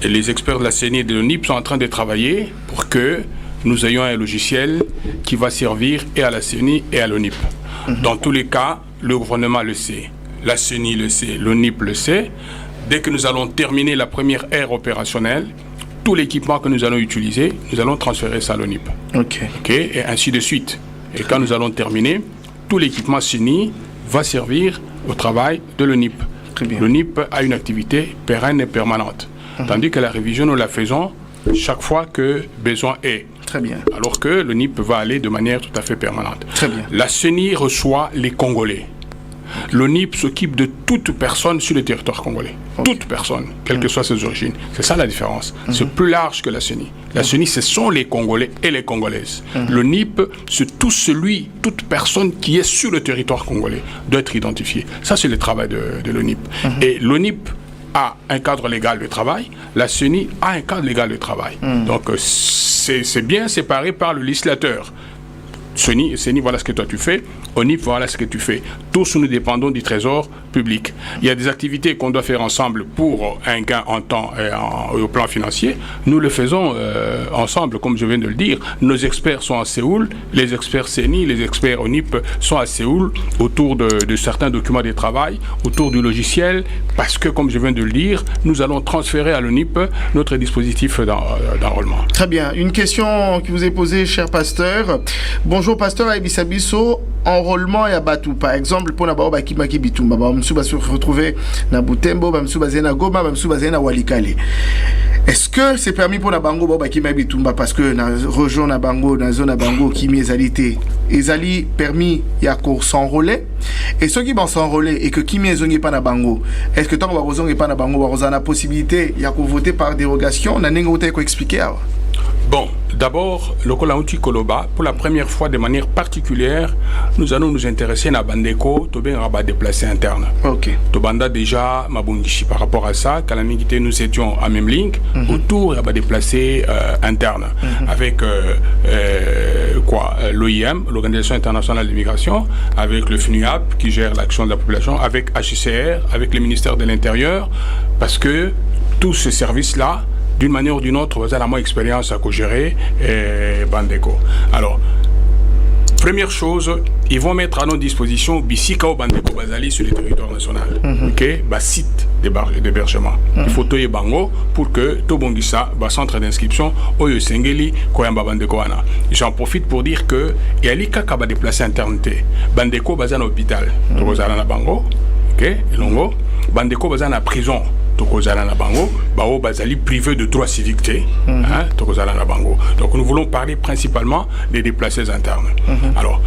Et les experts de la CENI et de l'ONIP sont en train de travailler pour que nous ayons un logiciel qui va servir et à la CENI et à l'ONIP. Dans tous les cas, le gouvernement le sait, la CENI le sait, l'ONIP le sait. Dès que nous allons terminer la première ère opérationnelle, tout l'équipement que nous allons utiliser, nous allons transférer ça à l'ONIP. Et ainsi de suite. Et quand nous allons terminer, tout l'équipement CENI va servir au travail de l'ONIP. Le NIP a une activité pérenne et permanente. Tandis que la révision, nous la faisons chaque fois que besoin est. Très bien. Alors que le NIP va aller de manière tout à fait permanente. Très bien. La CENI reçoit les Congolais. Le NIP s'occupe de toute personne sur le territoire congolais. Toute personne, quelles que soient ses origines. C'est ça la différence. C'est plus large que la CENI. La CENI, ce sont les Congolais et les Congolaises. Le NIP, c'est toute personne qui est sur le territoire congolais doit être identifiée. Ça, c'est le travail de l'ONIP. Et l'ONIP a un cadre légal de travail, la CENI a un cadre légal de travail. Donc, c'est bien séparé par le législateur. CENI, voilà ce que toi tu fais. ONIP, voilà ce que tu fais. Tous nous dépendons du trésor public. Il y a des activités qu'on doit faire ensemble pour un gain en temps et au plan financier. Nous le faisons ensemble, comme je viens de le dire. Nos experts sont à Séoul, les experts CENI, les experts ONIP sont à Séoul autour de certains documents de travail, autour du logiciel, parce que, comme je viens de le dire, nous allons transférer à l'ONIP notre dispositif d'enrôlement. Très bien. Une question qui vous est posée, cher pasteur. Bonjour, pasteur Aïbissabisso. Enrôlement et abatou. Par exemple, pour Nabao Bakimaki Bitumba, Bamsou va se retrouver na Butembo, Bamsou Bazena Goma, Bamsou Bazena Walikale. Est-ce que c'est permis pour Nabango Bakimaki Bitumba parce que na région Nabango, na zone Nabango qui miezalité, ezali permis yako s'enrôler et ceux qui vont s'enrôler et que qui miezongi pas Nabango, est-ce que tant que Barozongi pas Nabango, Barozana possibilité yako voter par dérogation, na nengo te ko expliquer? Bon, d'abord, le Kolauti Koloba, pour la première fois de manière particulière, nous allons nous intéresser à Bandeko, Tobin Rabat déplacé interne. Ok. Tobanda déjà, Mabungishi, par rapport à ça, Kalamikité, nous étions à même ligne, autour Rabat déplacé interne, avec l'OIM, l'Organisation internationale de l'immigration, avec le FNUAP, qui gère l'action de la population, avec HCR, avec le ministère de l'Intérieur, parce que tous ces services-là, d'une manière ou d'une autre, vous avez la moins expérience à co-gérer Bandeko. Alors, première chose, ils vont mettre à notre disposition Bissika ou Bandeko Bazali sur le territoire national. Ok, site d'hébergement. Il faut toyer Bango pour que Tobongisa, centre d'inscription, Oyo Sengeli, Koyamba Bandeko Ana. J'en profite pour dire que il y a l'ICA qui va déplacer internité. Bandeko Bazan hôpital. Tobozala na Bango. Ok, Longo. Bandeko Bazan na prison. Tokozala na Bango, Bao Bazali privé de droits civiques, Tokozala na Bango. Donc nous voulons parler principalement des déplacés internes. Alors,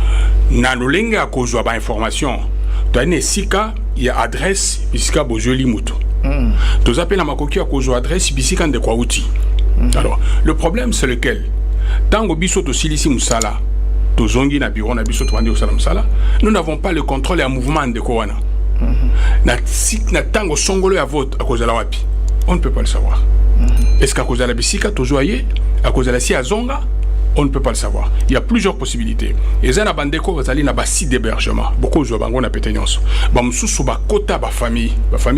Nanolenga à cause de l'information, tu as une SICA, il y a adresse, Bisika Bojoli Moutou. Tu appelles à Makoki à cause de l'adresse, Bisika de Kwaouti. Alors, le problème c'est lequel? Tango Bisso to Silisi Moussala, to Zongi na Biron, na Bisso to Wandi Osalam Sala, nous n'avons pas le contrôle et un mouvement de Kowana. Na tango songolo ya vote à cause de la wapi, on ne peut pas le savoir. Est-ce qu'à cause de la bisika tozoye, à cause de la si azonga, on ne peut pas le savoir. Il y a plusieurs possibilités. Et ça na bandeko bazali na ba site d'hébergement. Beaucoup de bango na pétenions. Ba msusu ba kota ba famille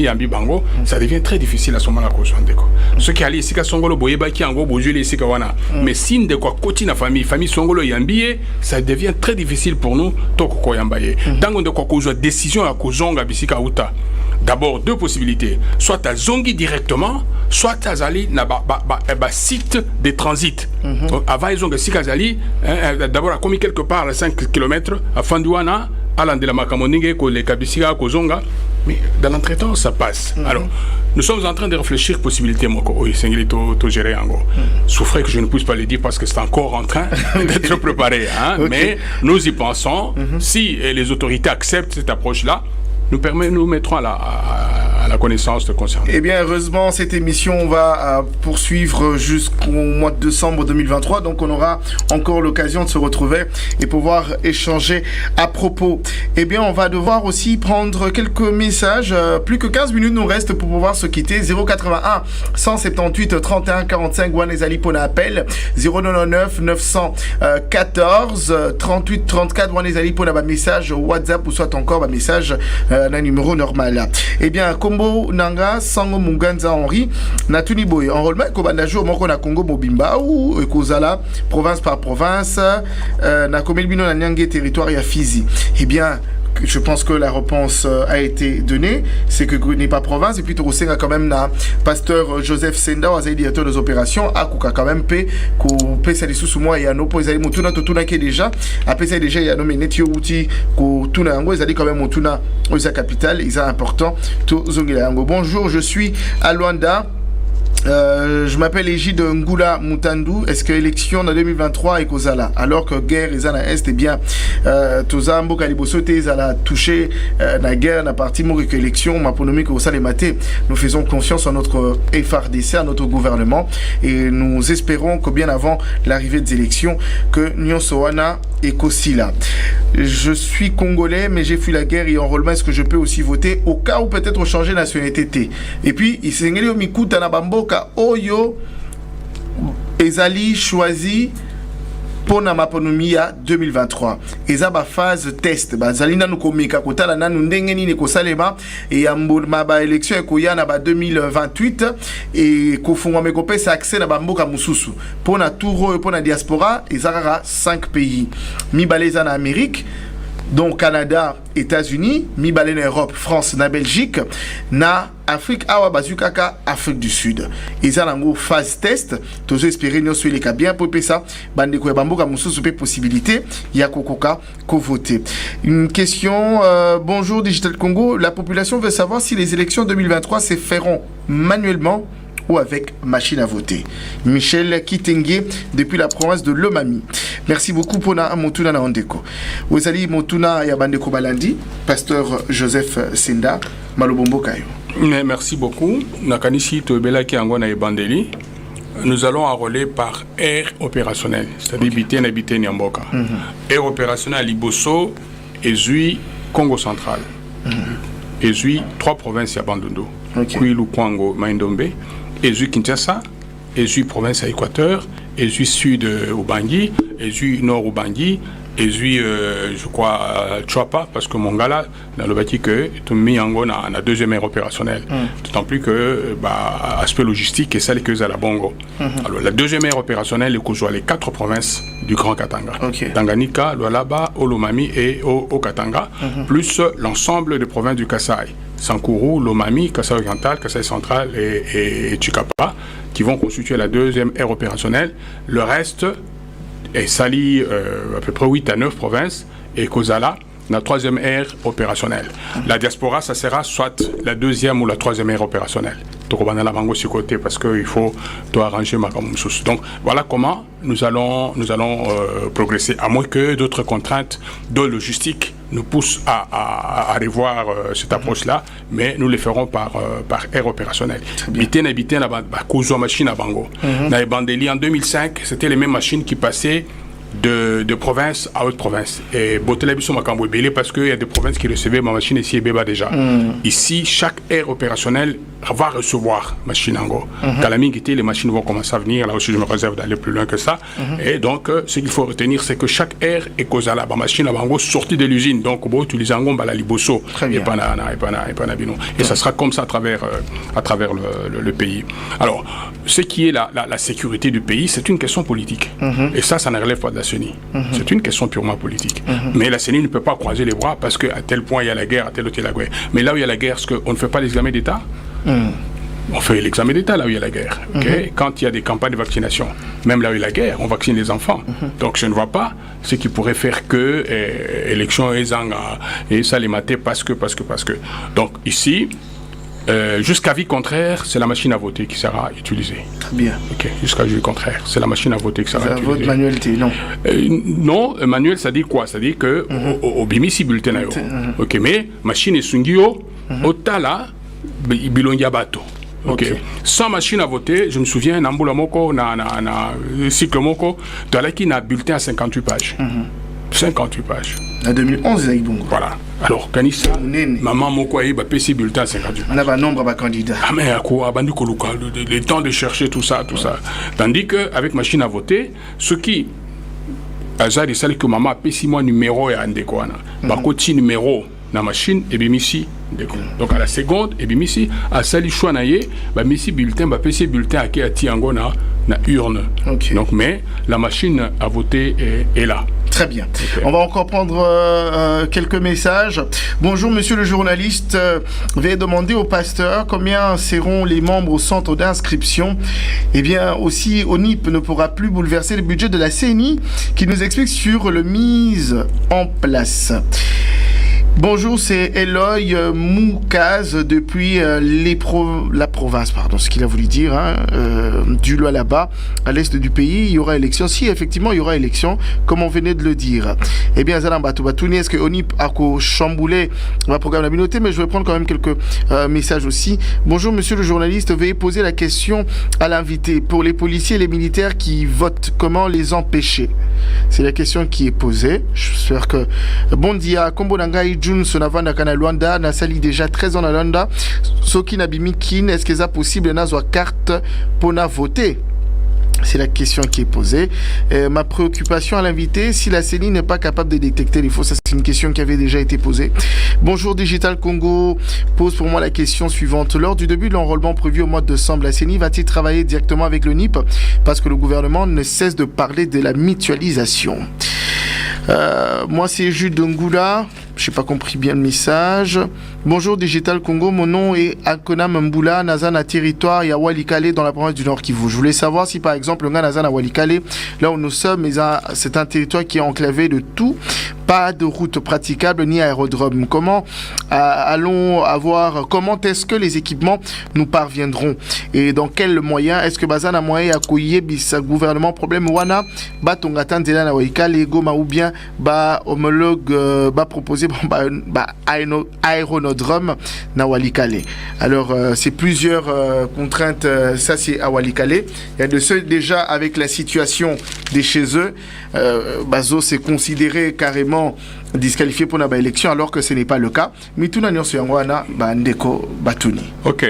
ambi bango, ça devient très difficile à ce moment-là cause bandeko. Ceux qui allient ici ka songolo boyeba ki ango bojuli ici ka wana. Mais si de quoi koti na famille songolo yambié, ça devient très difficile pour nous toko ko yambaye. Dango de quoi cause décision à kozonga bisika uta. D'abord deux possibilités, soit à zongi directement, soit à zali na ba site de transit. Avant ils ont que si Kazali, d'abord a commis quelque part à 5 km à Fandouana, à l'Andela Makamoningue, les Kabisika, Kozonga, mais dans l'entretemps ça passe. Alors, nous sommes en train de réfléchir possibilité moko, oui, c'est to gérer en gros. Souffrez que je ne puisse pas le dire parce que c'est encore en train d'être préparé, hein, mais nous y pensons. Si les autorités acceptent cette approche-là, nous mettrons à la connaissance de concernés. Eh bien, heureusement, cette émission va poursuivre jusqu'au mois de décembre 2023. Donc, on aura encore l'occasion de se retrouver et pouvoir échanger à propos. Eh bien, on va devoir aussi prendre quelques messages. Plus que 15 minutes nous restent pour pouvoir se quitter. 081 178 31 45 Wanezali Pona appel. 099 914 38 34 Wanezali Pona message WhatsApp ou soit encore un message un numéro normal. Eh bien, Kombo Nanga Sango Muganza Henri Natuni Boy enrôlement Kobandajo Moko na Congo Mobimba ou Kozala province par province na Komelbino na Nyange territoire ya Fizi. Eh bien, je pense que la réponse a été donnée, c'est que n'est pas province, et puis tu as quand même na pasteur Joseph Senda, directeur des opérations, à quand même paix, que ça sous moi, il y a nos points, motuna totuna qui déjà, après ça déjà il y a nos ménétios outils, que tout n'a ils allaient quand même motuna aux capitale, ils sont importants, tout zongilango. Bonjour, je suis à Luanda. Je m'appelle Égide Ngula Mutandu. Est-ce que l'élection en 2023 est causale alors que guerre est à l'Est, eh bien, Toza Mboka Libosote est à toucher la guerre, la partie mourir que l'élection, ma ponomique au Salématé. Nous faisons confiance en notre FRDC, à notre gouvernement, et nous espérons que bien avant l'arrivée des élections, que Nyon Sowana est Kosila. Je suis congolais, mais j'ai fui la guerre et enrôlement. Est-ce que je peux aussi voter au cas où peut-être changer nationalité? Et puis, il s'est engagé au Mikuta na Bamboka Oyo Ezali choisi pour na maponomia 2023. Eza ba phase test. Ba zalina nous komeka kotala nanu ndenge nini ko salema et ya ba élection ko ya na ba 2028 et ko fungwa mekope sa accès na ba mboka mususu. Pour na touro pour na diaspora ezara 5 pays. Mi baleza na Amérique, donc Canada, États-Unis, mi balé na Europe, France, na Belgique, na Afrique, awa bazukaka, Afrique du Sud. Ils ont une phase test. Tous espérer nous sur les cas bien pour ça. Bande ko bamboka mususu pe possibilité. Ya kokoka ko voter. Une question. Bonjour Digital Congo. La population veut savoir si les élections 2023 se feront manuellement ou avec machine à voter. Michel Kitenge depuis la province de Lomami. Merci beaucoup pour na Motuna na Ondeko. Ozali Motuna ya Bandeko Balandi, pasteur Joseph Senda, Malobombo Kayo. Merci beaucoup. Nakanishi Tobela ki angona ebandeli. Nous allons enrôler par aire opérationnelle, c'est-à-dire Bité Nabité Nyamboka. Aire opérationnelle Liboso, Ezui, Congo central. Ezui, 3 provinces à Bandundu. Kwilu, Kwango, Maindombe. Ezui Kinshasa, Ezui province à Équateur, Ezui sud Ubangi, Ezui nord Ubangi, Ezui je crois Chouapa, parce que mon gars là, dans le bâti que tout mis en gros la deuxième ère opérationnelle. D'autant plus que aspect logistique et celle que à la Bongo. Alors la deuxième ère opérationnelle est que les 4 provinces du Grand Katanga. Tanganyika, Lualaba, Olomami et au Katanga, plus l'ensemble des provinces du Kasaï. Sankuru, Lomami, Kasaï oriental, Kasaï central et Chikapa, qui vont constituer la deuxième ère opérationnelle. Le reste est sali à peu près 8 à 9 provinces et Kozala, la troisième ère opérationnelle. La diaspora, ça sera soit la deuxième ou la troisième ère opérationnelle. Donc on va la mango sur côté parce qu'il faut arranger ma camouflage. Donc voilà comment nous allons progresser, à moins que d'autres contraintes de logistique nous poussent à revoir cette approche-là, mais nous le ferons par ère opérationnelle. Bité na machine à Bango. Na Ebandeli en 2005, c'était les mêmes machines qui passaient de province à autre province. Et Botelabisson Makambo Belé parce qu'il y a des provinces qui recevaient ma machine ici et Béba déjà. Ici, chaque aire opérationnelle va recevoir machine en gros. Kalaming était, les machines vont commencer à venir. Là aussi, je me réserve d'aller plus loin que ça. Et donc, ce qu'il faut retenir, c'est que chaque aire est causale. La machine à Bango sortie de l'usine. Donc, bon, utiliser en gros la Liboso et Panabino. Et ça sera comme ça à travers le pays. Alors, ce qui est la sécurité du pays, c'est une question politique. Et ça ne relève pas de la CENI. C'est une question purement politique. Mais la CENI ne peut pas croiser les bras parce qu'à tel point il y a la guerre, à tel autre il y a la guerre. Mais là où il y a la guerre, est-ce qu'on ne fait pas l'examen d'État? On fait l'examen d'État là où il y a la guerre. Quand il y a des campagnes de vaccination, même là où il y a la guerre, on vaccine les enfants. Donc je ne vois pas ce qui pourrait faire que élection et ça les mater parce que. Donc ici, jusqu'à avis contraire, c'est la machine à voter qui sera utilisée. Très bien. Jusqu'à avis contraire, c'est la machine à voter qui sera utilisée. Vote manualité, non. Non, manuel, ça dit quoi? Ça dit que au bimisi bulletin. Mais machine et sungio, au tala, bilongia bato. Sans machine à voter, je me souviens, Nambula Moko, na cycle Moko, tu as qui na bulletin à 58 pages. 58 pages. En 2011, il y a eu donc. Voilà. Alors, Kanissa, maman Moko a eu PC bulletin à 58 pages. On a un nombre de candidats. Ah, mais à quoi? Le temps de chercher tout ça. Tandis qu'avec machine à voter, ce qui. Azar, c'est que maman a PC moi numéro et Andekwana. Bakoti numéro. La machine et bimisi donc à la seconde et bimisi à sali choix naie bimisi bulletin PC bulletin à tiango na urne. Donc mais la machine à voter est là. Très bien. On va encore prendre quelques messages. Bonjour monsieur le journaliste, veuillez demander au pasteur combien seront les membres au centre d'inscription. Eh bien aussi ONIP ne pourra plus bouleverser le budget de la CENI, qui nous explique sur le mise en place. Bonjour, c'est Eloy Moukaz depuis la province, ce qu'il a voulu dire, du Lualaba, à l'est du pays. Il y aura élection. Si effectivement il y aura élection, comme on venait de le dire. Eh bien, Zalambatoubatouni, est-ce que ONIP a chamboulé le programme de la communauté? Mais je vais prendre quand même quelques messages aussi. Bonjour, monsieur le journaliste, veuillez poser la question à l'invité. Pour les policiers et les militaires qui votent, comment les empêcher? C'est la question qui est posée. J'espère que... Bon dia, Kombonangai Jun Sonavanda Kana Luanda, Nasali déjà 13 ans à Luanda. Soki Nabimikin, est-ce que c'est possible d'avoir carte pour voter? C'est la question qui est posée. Ma préoccupation à l'invité, si la CENI n'est pas capable de détecter les faux, ça c'est une question qui avait déjà été posée. Bonjour, Digital Congo pose pour moi la question suivante. Lors du début de l'enrôlement prévu au mois de décembre, la CENI va-t-il travailler directement avec le NIP? Parce que le gouvernement ne cesse de parler de la mutualisation. Moi c'est Jules Dongula, je n'ai pas compris bien le message. Bonjour Digital Congo, mon nom est Akona Mboula, Nazana territoire ya Walikale dans la province du Nord Kivu. Je voulais savoir si par exemple Nazana Walikale, là où nous sommes, c'est un territoire qui est enclavé de tout, pas de route praticable ni aérodrome. Comment comment est-ce que les équipements nous parviendront et dans quels moyens? Est-ce que Bazana moyen à couiller bisa gouvernement problème wana ba tongatan de la Walikale goma ou bien ba homologue ba proposer aéronodrome na Walikale. Alors c'est plusieurs contraintes, ça c'est à Walikale. Il y a de ceux déjà avec la situation des chez eux, Bazo c'est considéré carrément disqualifié pour la élection alors que ce n'est pas le cas. Mituna nyonso yango wana bandeko batuni. OK.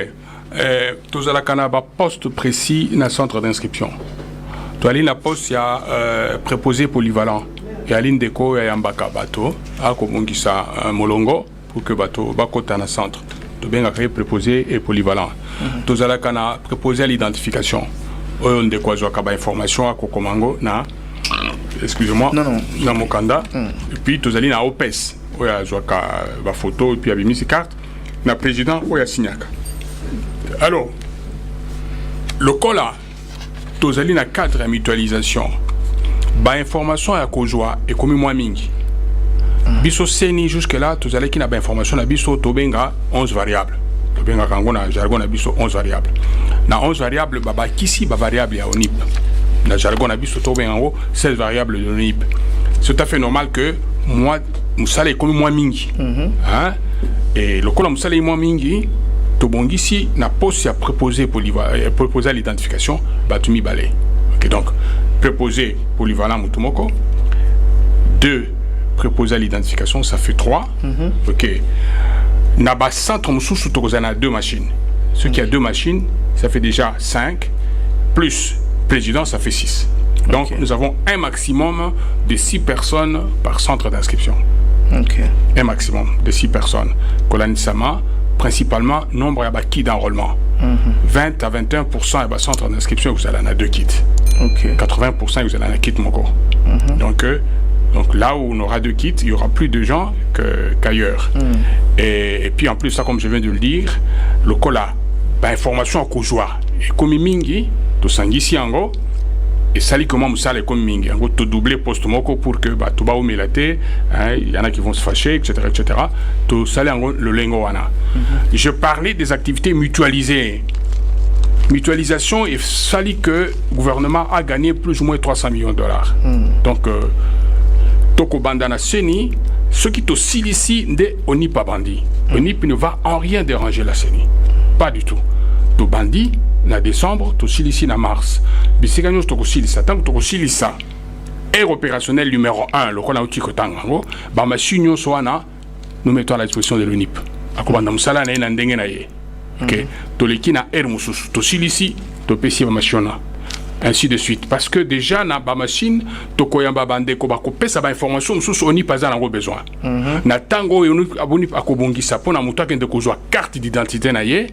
Tozala kana ba poste précis na centre d'inscription. To ali na poste ya préposé polyvalent. Ya lindeko ya yambaka bato akobongisa molongo pour que bato bakota na centre. To benga créer préposé et polyvalent. Tozala kana préposé à l'identification. Oyo ndeko azwaka ba information akokomango na excusez-moi, na Mokanda. Et puis, tu as na OPES. Il y a une photo, et puis il y a mis carte. Na président, il y a signé. Alors, le cas là, tu as na cadre de mutualisation. Ba information à Kojoa et comme moi mingi. Biso seni jusque là, tu as na ba information na biso tobenga 11 variables. Tobenga kango na jargon na biso 11 variables. Na 11 variables baba kisi ba variable ya ONIP. Dans le jargon, on a vu 16 variables de l'ONIP. C'est tout à fait normal que moi, Moussala est comme moi mingi. Et le col Moussala est moi mingi, tout bon ici, n'a pas si à proposer à l'identification, Batumi Balé. Ok, donc, préposé polyvalent Moutumoko. 2, préposé à l'identification, ça fait 3. Ok. N'a pas centre Moussou, on a 2 machines. Ceux qui a 2 machines, ça fait déjà 5, plus président, ça fait 6. Donc, nous avons un maximum de 6 personnes par centre d'inscription. Un maximum de 6 personnes. Kolanisama, principalement, nombre de kits d'enrôlement. 20 à 21% de centre d'inscription, vous allez en avoir 2 kits. 80%, vous allez en avoir un kit Moko. Donc, là où on aura 2 kits, il y aura plus de gens qu'ailleurs. Et puis, en plus, ça, comme je viens de le dire, le cola, information à Kojoa. Et comme Mingi, to sangisi ango et sali comment musale comme mingi ango to doubler poste moko pour que ba to ba omelate il y en a qui vont se fâcher etc to sali ango le lengo wana. Je parlais des activités mutualisées. Mutualisation et sali que le gouvernement a gagné plus ou moins 300 millions de dollars. Donc toko bandana CENI ceux qui to silici de ONIP bandi. ONIP ne va en rien déranger la CENI. Pas du tout. To bandi na décembre, to silisi na mars. Bisigano to silisa, tant que to silisa. Air opérationnel numéro 1, le qu'on a outil kotango, ba machine soana, nous mettons à la disposition de l'UNIP. Akobanda musala na ina ndenge na ye. OK. To lekina air mususu, to silisi, to pesi ba machine. Ainsi de suite parce que déjà na ba machine to koyamba bande ko ba ko pesa ba information mususu oni pas za nango besoin. Na tango yonu aboni akobongisa pona mutu akende ko joa carte d'identité na ye.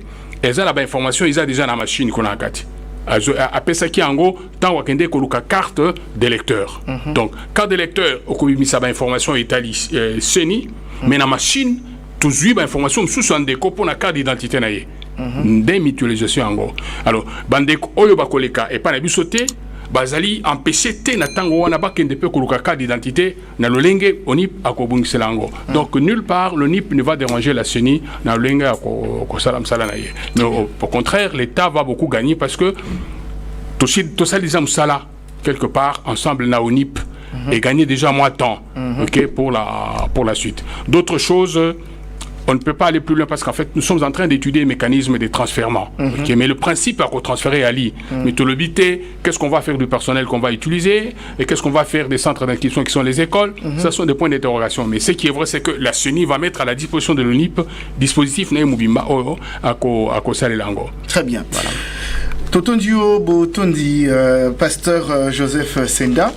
Et ça, la information, ils ont déjà la machine qu'on a gâté. apesaki yango tant wakende koluka carte d'électeur. Donc carte d'électeur okobimisa ba information etali seni mais na machine tozui ba information mususu andeko pona carte d'identité na ye. Des mutualisation yango. Alors bandeko oyo bakoleka et pas na biso te bazali empêché te na tango wana bakende pe koluka carte d'identité na lolenge ONIP akobungisela yango. Donc nulle part le NIP ne va déranger la CENI na lolenge akosala msala na ye. Mais au contraire l'État va beaucoup gagner parce que tosaliza msala quelque part ensemble na ONIP et gagner déjà moins de temps pour la suite. D'autres choses on ne peut pas aller plus loin parce qu'en fait, nous sommes en train d'étudier les mécanismes de transfèrement. Mais le principe à transférer à l'I. Mais tout le but est qu'est-ce qu'on va faire du personnel qu'on va utiliser et qu'est-ce qu'on va faire des centres d'inscription qui sont les écoles. Ça sont des points d'interrogation. Mais ce qui est vrai, c'est que la CENI va mettre à la disposition de l'ONIP dispositif Naïmoubimba à Kosalelango. Très bien. Voilà. Totondio Botondi, pasteur Joseph Senda.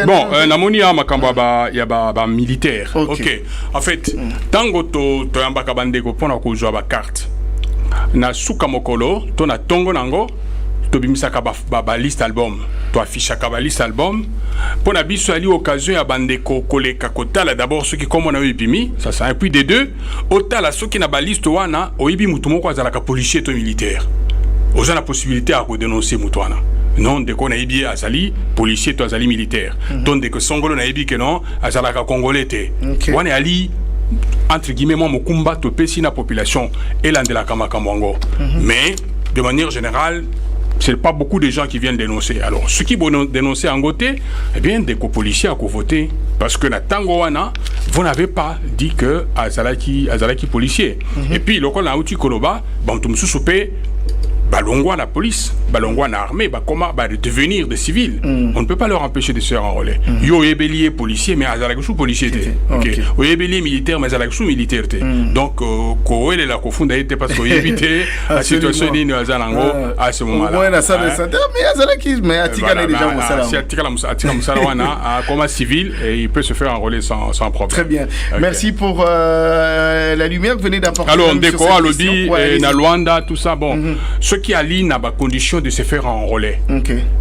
Bon, namoni ya makambo ya militaire. OK. En fait, tango to yambaka bandeko pona kozwa ba carte. Na suka mokolo, to na tongo nango, to bimisaka ba liste album. To affichaka ba liste album. Pona biso ali occasion ya bandeko koleka kotala d'abord ceux qui comme on a eu pimi, ça c'est un puis des deux, otala ceux qui na ba liste wana, oyibi mutu moko azalaka policier to militaire. Oza la possibilité à dénoncer mutwana. Non, dès qu'on a ébi azali policier to azali militaire. Donc dès que songolo na ébi que non, azalaka congolais té. Wana ali entre guillemets mo kumba to pesi na population et landela kama kamongo. Mais de manière générale, c'est pas beaucoup de gens qui viennent dénoncer. Alors, ceux qui vont dénoncer en côté, eh bien, des policiers à voter. Parce que na tango wana, vous n'avez pas dit que azalaki policier. Et puis, le col na outi koloba, bantum soupé, balongwa la police, balongwa la armée, comment devenir des civils. On ne peut pas leur empêcher de se faire enrôler. Yo ebelier policier, mais azalakushu policier. Ok. Yo ebelier militaire, mais azalakushu militaire. Donc, ko ele la kofunda était parce qu'il évitait la situation ni azalango à ce moment-là. Ouais, na salle de santé, mais azalaki, mais atikana déjà musala. Si atikana musala wana, comme civil, et il peut se faire enrôler sans problème. Très bien. Merci pour la lumière que vous venez d'apporter. Alors, déco, Lodi, na Luanda, tout ça, bon. Ceux qui allient n'a pas condition de se faire enrôler.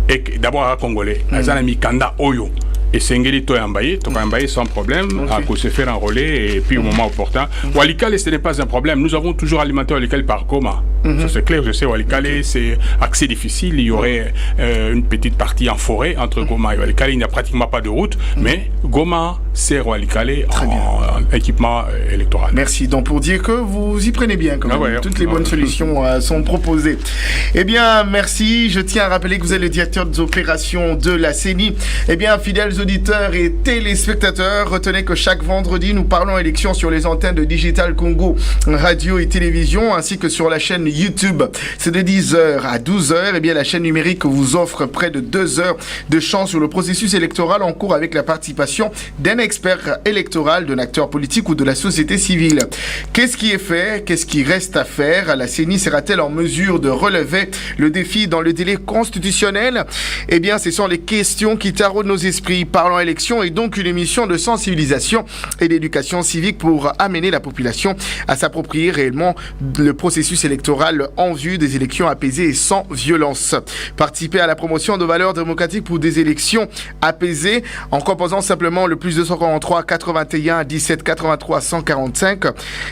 Et d'abord à Congolais, Azana Mikanda Oyo. Et Sengeli Toyambaye, sans problème, à se faire enrôler et puis au moment opportun. Walikale, ce n'est pas un problème. Nous avons toujours alimenté Walikale par Goma. Ça c'est clair, je sais, Walikale, c'est accès difficile. Il y aurait une petite partie en forêt entre Goma et Walikale. Il n'y a pratiquement pas de route, mais Goma sert Walikale en équipement électoral. Merci. Donc pour dire que vous y prenez bien, quand même. Toutes les bonnes solutions sont proposées. Eh bien, merci. Je tiens à rappeler que vous êtes le directeur des opérations de la CENI. Eh bien, fidèles auditeurs et téléspectateurs, retenez que chaque vendredi, nous parlons élections sur les antennes de Digital Congo, radio et télévision, ainsi que sur la chaîne YouTube. C'est de 10h à 12h. Eh bien, la chaîne numérique vous offre près de 2 heures de champ sur le processus électoral en cours avec la participation d'un expert électoral, d'un acteur politique ou de la société civile. Qu'est-ce qui est fait? Qu'est-ce qui reste à faire? La CENI sera-t-elle en mesure de relever le défi dans le délai constitutionnel? Eh bien, ce sont les questions qui taraudent nos esprits. Parlons élection est donc une émission de sensibilisation et d'éducation civique pour amener la population à s'approprier réellement le processus électoral en vue des élections apaisées et sans violence. Participer à la promotion de valeurs démocratiques pour des élections apaisées en composant simplement le plus 243 81 17 83 145.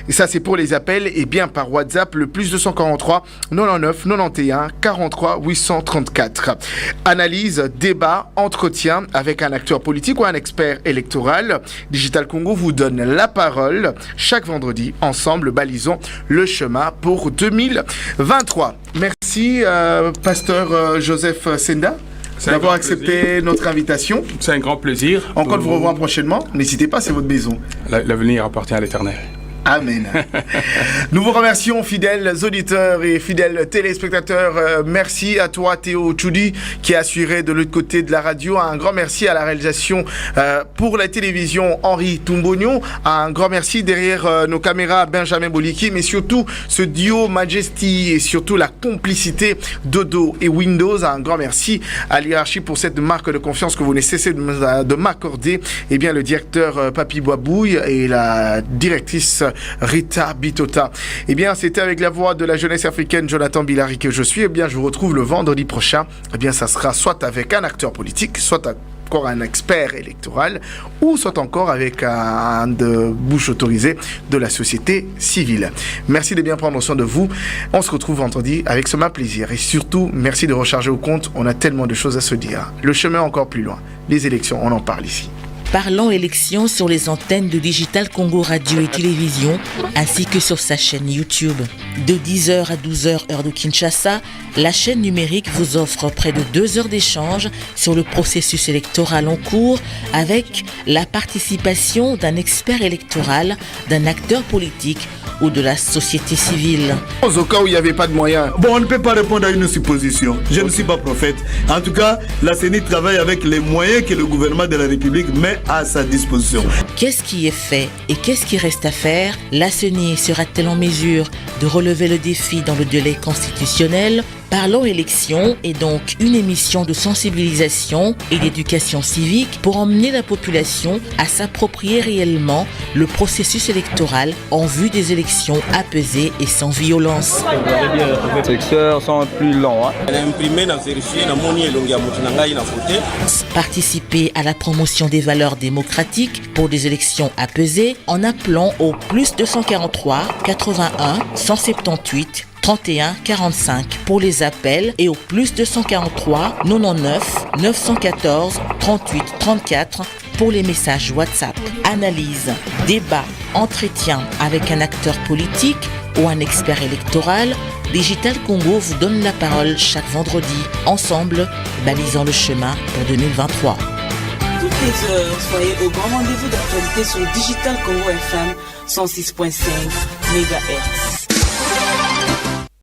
Et ça, c'est pour les appels. Et bien par WhatsApp, le plus 243 99 91 43 834. Analyse, débat, entretien avec un acteur politique ou un expert électoral. Digital Congo vous donne la parole. Chaque vendredi, ensemble, balisons le chemin pour 2023. Merci, pasteur Joseph Senda, d'avoir accepté notre invitation. C'est un grand plaisir. Encore de vous revoir prochainement. N'hésitez pas, c'est votre maison. L'avenir appartient à l'Éternel. Amen. Nous vous remercions, fidèles auditeurs et fidèles téléspectateurs. Merci à toi, Théo Tchoudi, qui a assuré de l'autre côté de la radio. Un grand merci à la réalisation pour la télévision, Henri Tumbonio. Un grand merci derrière nos caméras, Benjamin Boliki, mais surtout ce duo Majesty et surtout la complicité Dodo et Windows. Un grand merci à l'hierarchie pour cette marque de confiance que vous ne cessez de m'accorder. Eh bien, le directeur Papi Boabouille et la directrice Rita Bitota. Eh bien, c'était avec la voix de la jeunesse africaine Jonathan Bilari que je suis. Eh bien, je vous retrouve le vendredi prochain. Eh bien, ça sera soit avec un acteur politique, soit encore un expert électoral, ou soit encore avec un de bouche autorisée de la société civile. Merci de bien prendre soin de vous. On se retrouve vendredi avec ce même plaisir. Et surtout, merci de recharger au compte. On a tellement de choses à se dire. Le chemin encore plus loin. Les élections, on en parle ici. Parlons élections sur les antennes de Digital Congo Radio et Télévision, ainsi que sur sa chaîne YouTube. De 10h à 12h heure de Kinshasa, la chaîne numérique vous offre près de 2 heures d'échange sur le processus électoral en cours avec la participation d'un expert électoral, d'un acteur politique ou de la société civile. Au cas où il n'y avait pas de moyens. Bon, on ne peut pas répondre à une supposition. Je ne suis pas prophète. En tout cas, la CENI travaille avec les moyens que le gouvernement de la République met à sa disposition. Qu'est-ce qui est fait et qu'est-ce qui reste à faire? La CENI sera-t-elle en mesure de relever le défi dans le délai constitutionnel? Parlons élections est donc une émission de sensibilisation et d'éducation civique pour emmener la population à s'approprier réellement le processus électoral en vue des élections apaisées et sans violence. Secteurs sont plus longs. Participer à la promotion des valeurs démocratiques pour des élections apaisées en appelant au plus 243 81 178 31 45 pour les appels et au plus 243 99 914 38 34 pour les messages WhatsApp. Analyse, débat, entretien avec un acteur politique ou un expert électoral, Digital Congo vous donne la parole chaque vendredi. Ensemble, balisant le chemin pour 2023. Toutes les heures, soyez au grand rendez-vous d'actualité sur Digital Congo FM 106.5 MHz.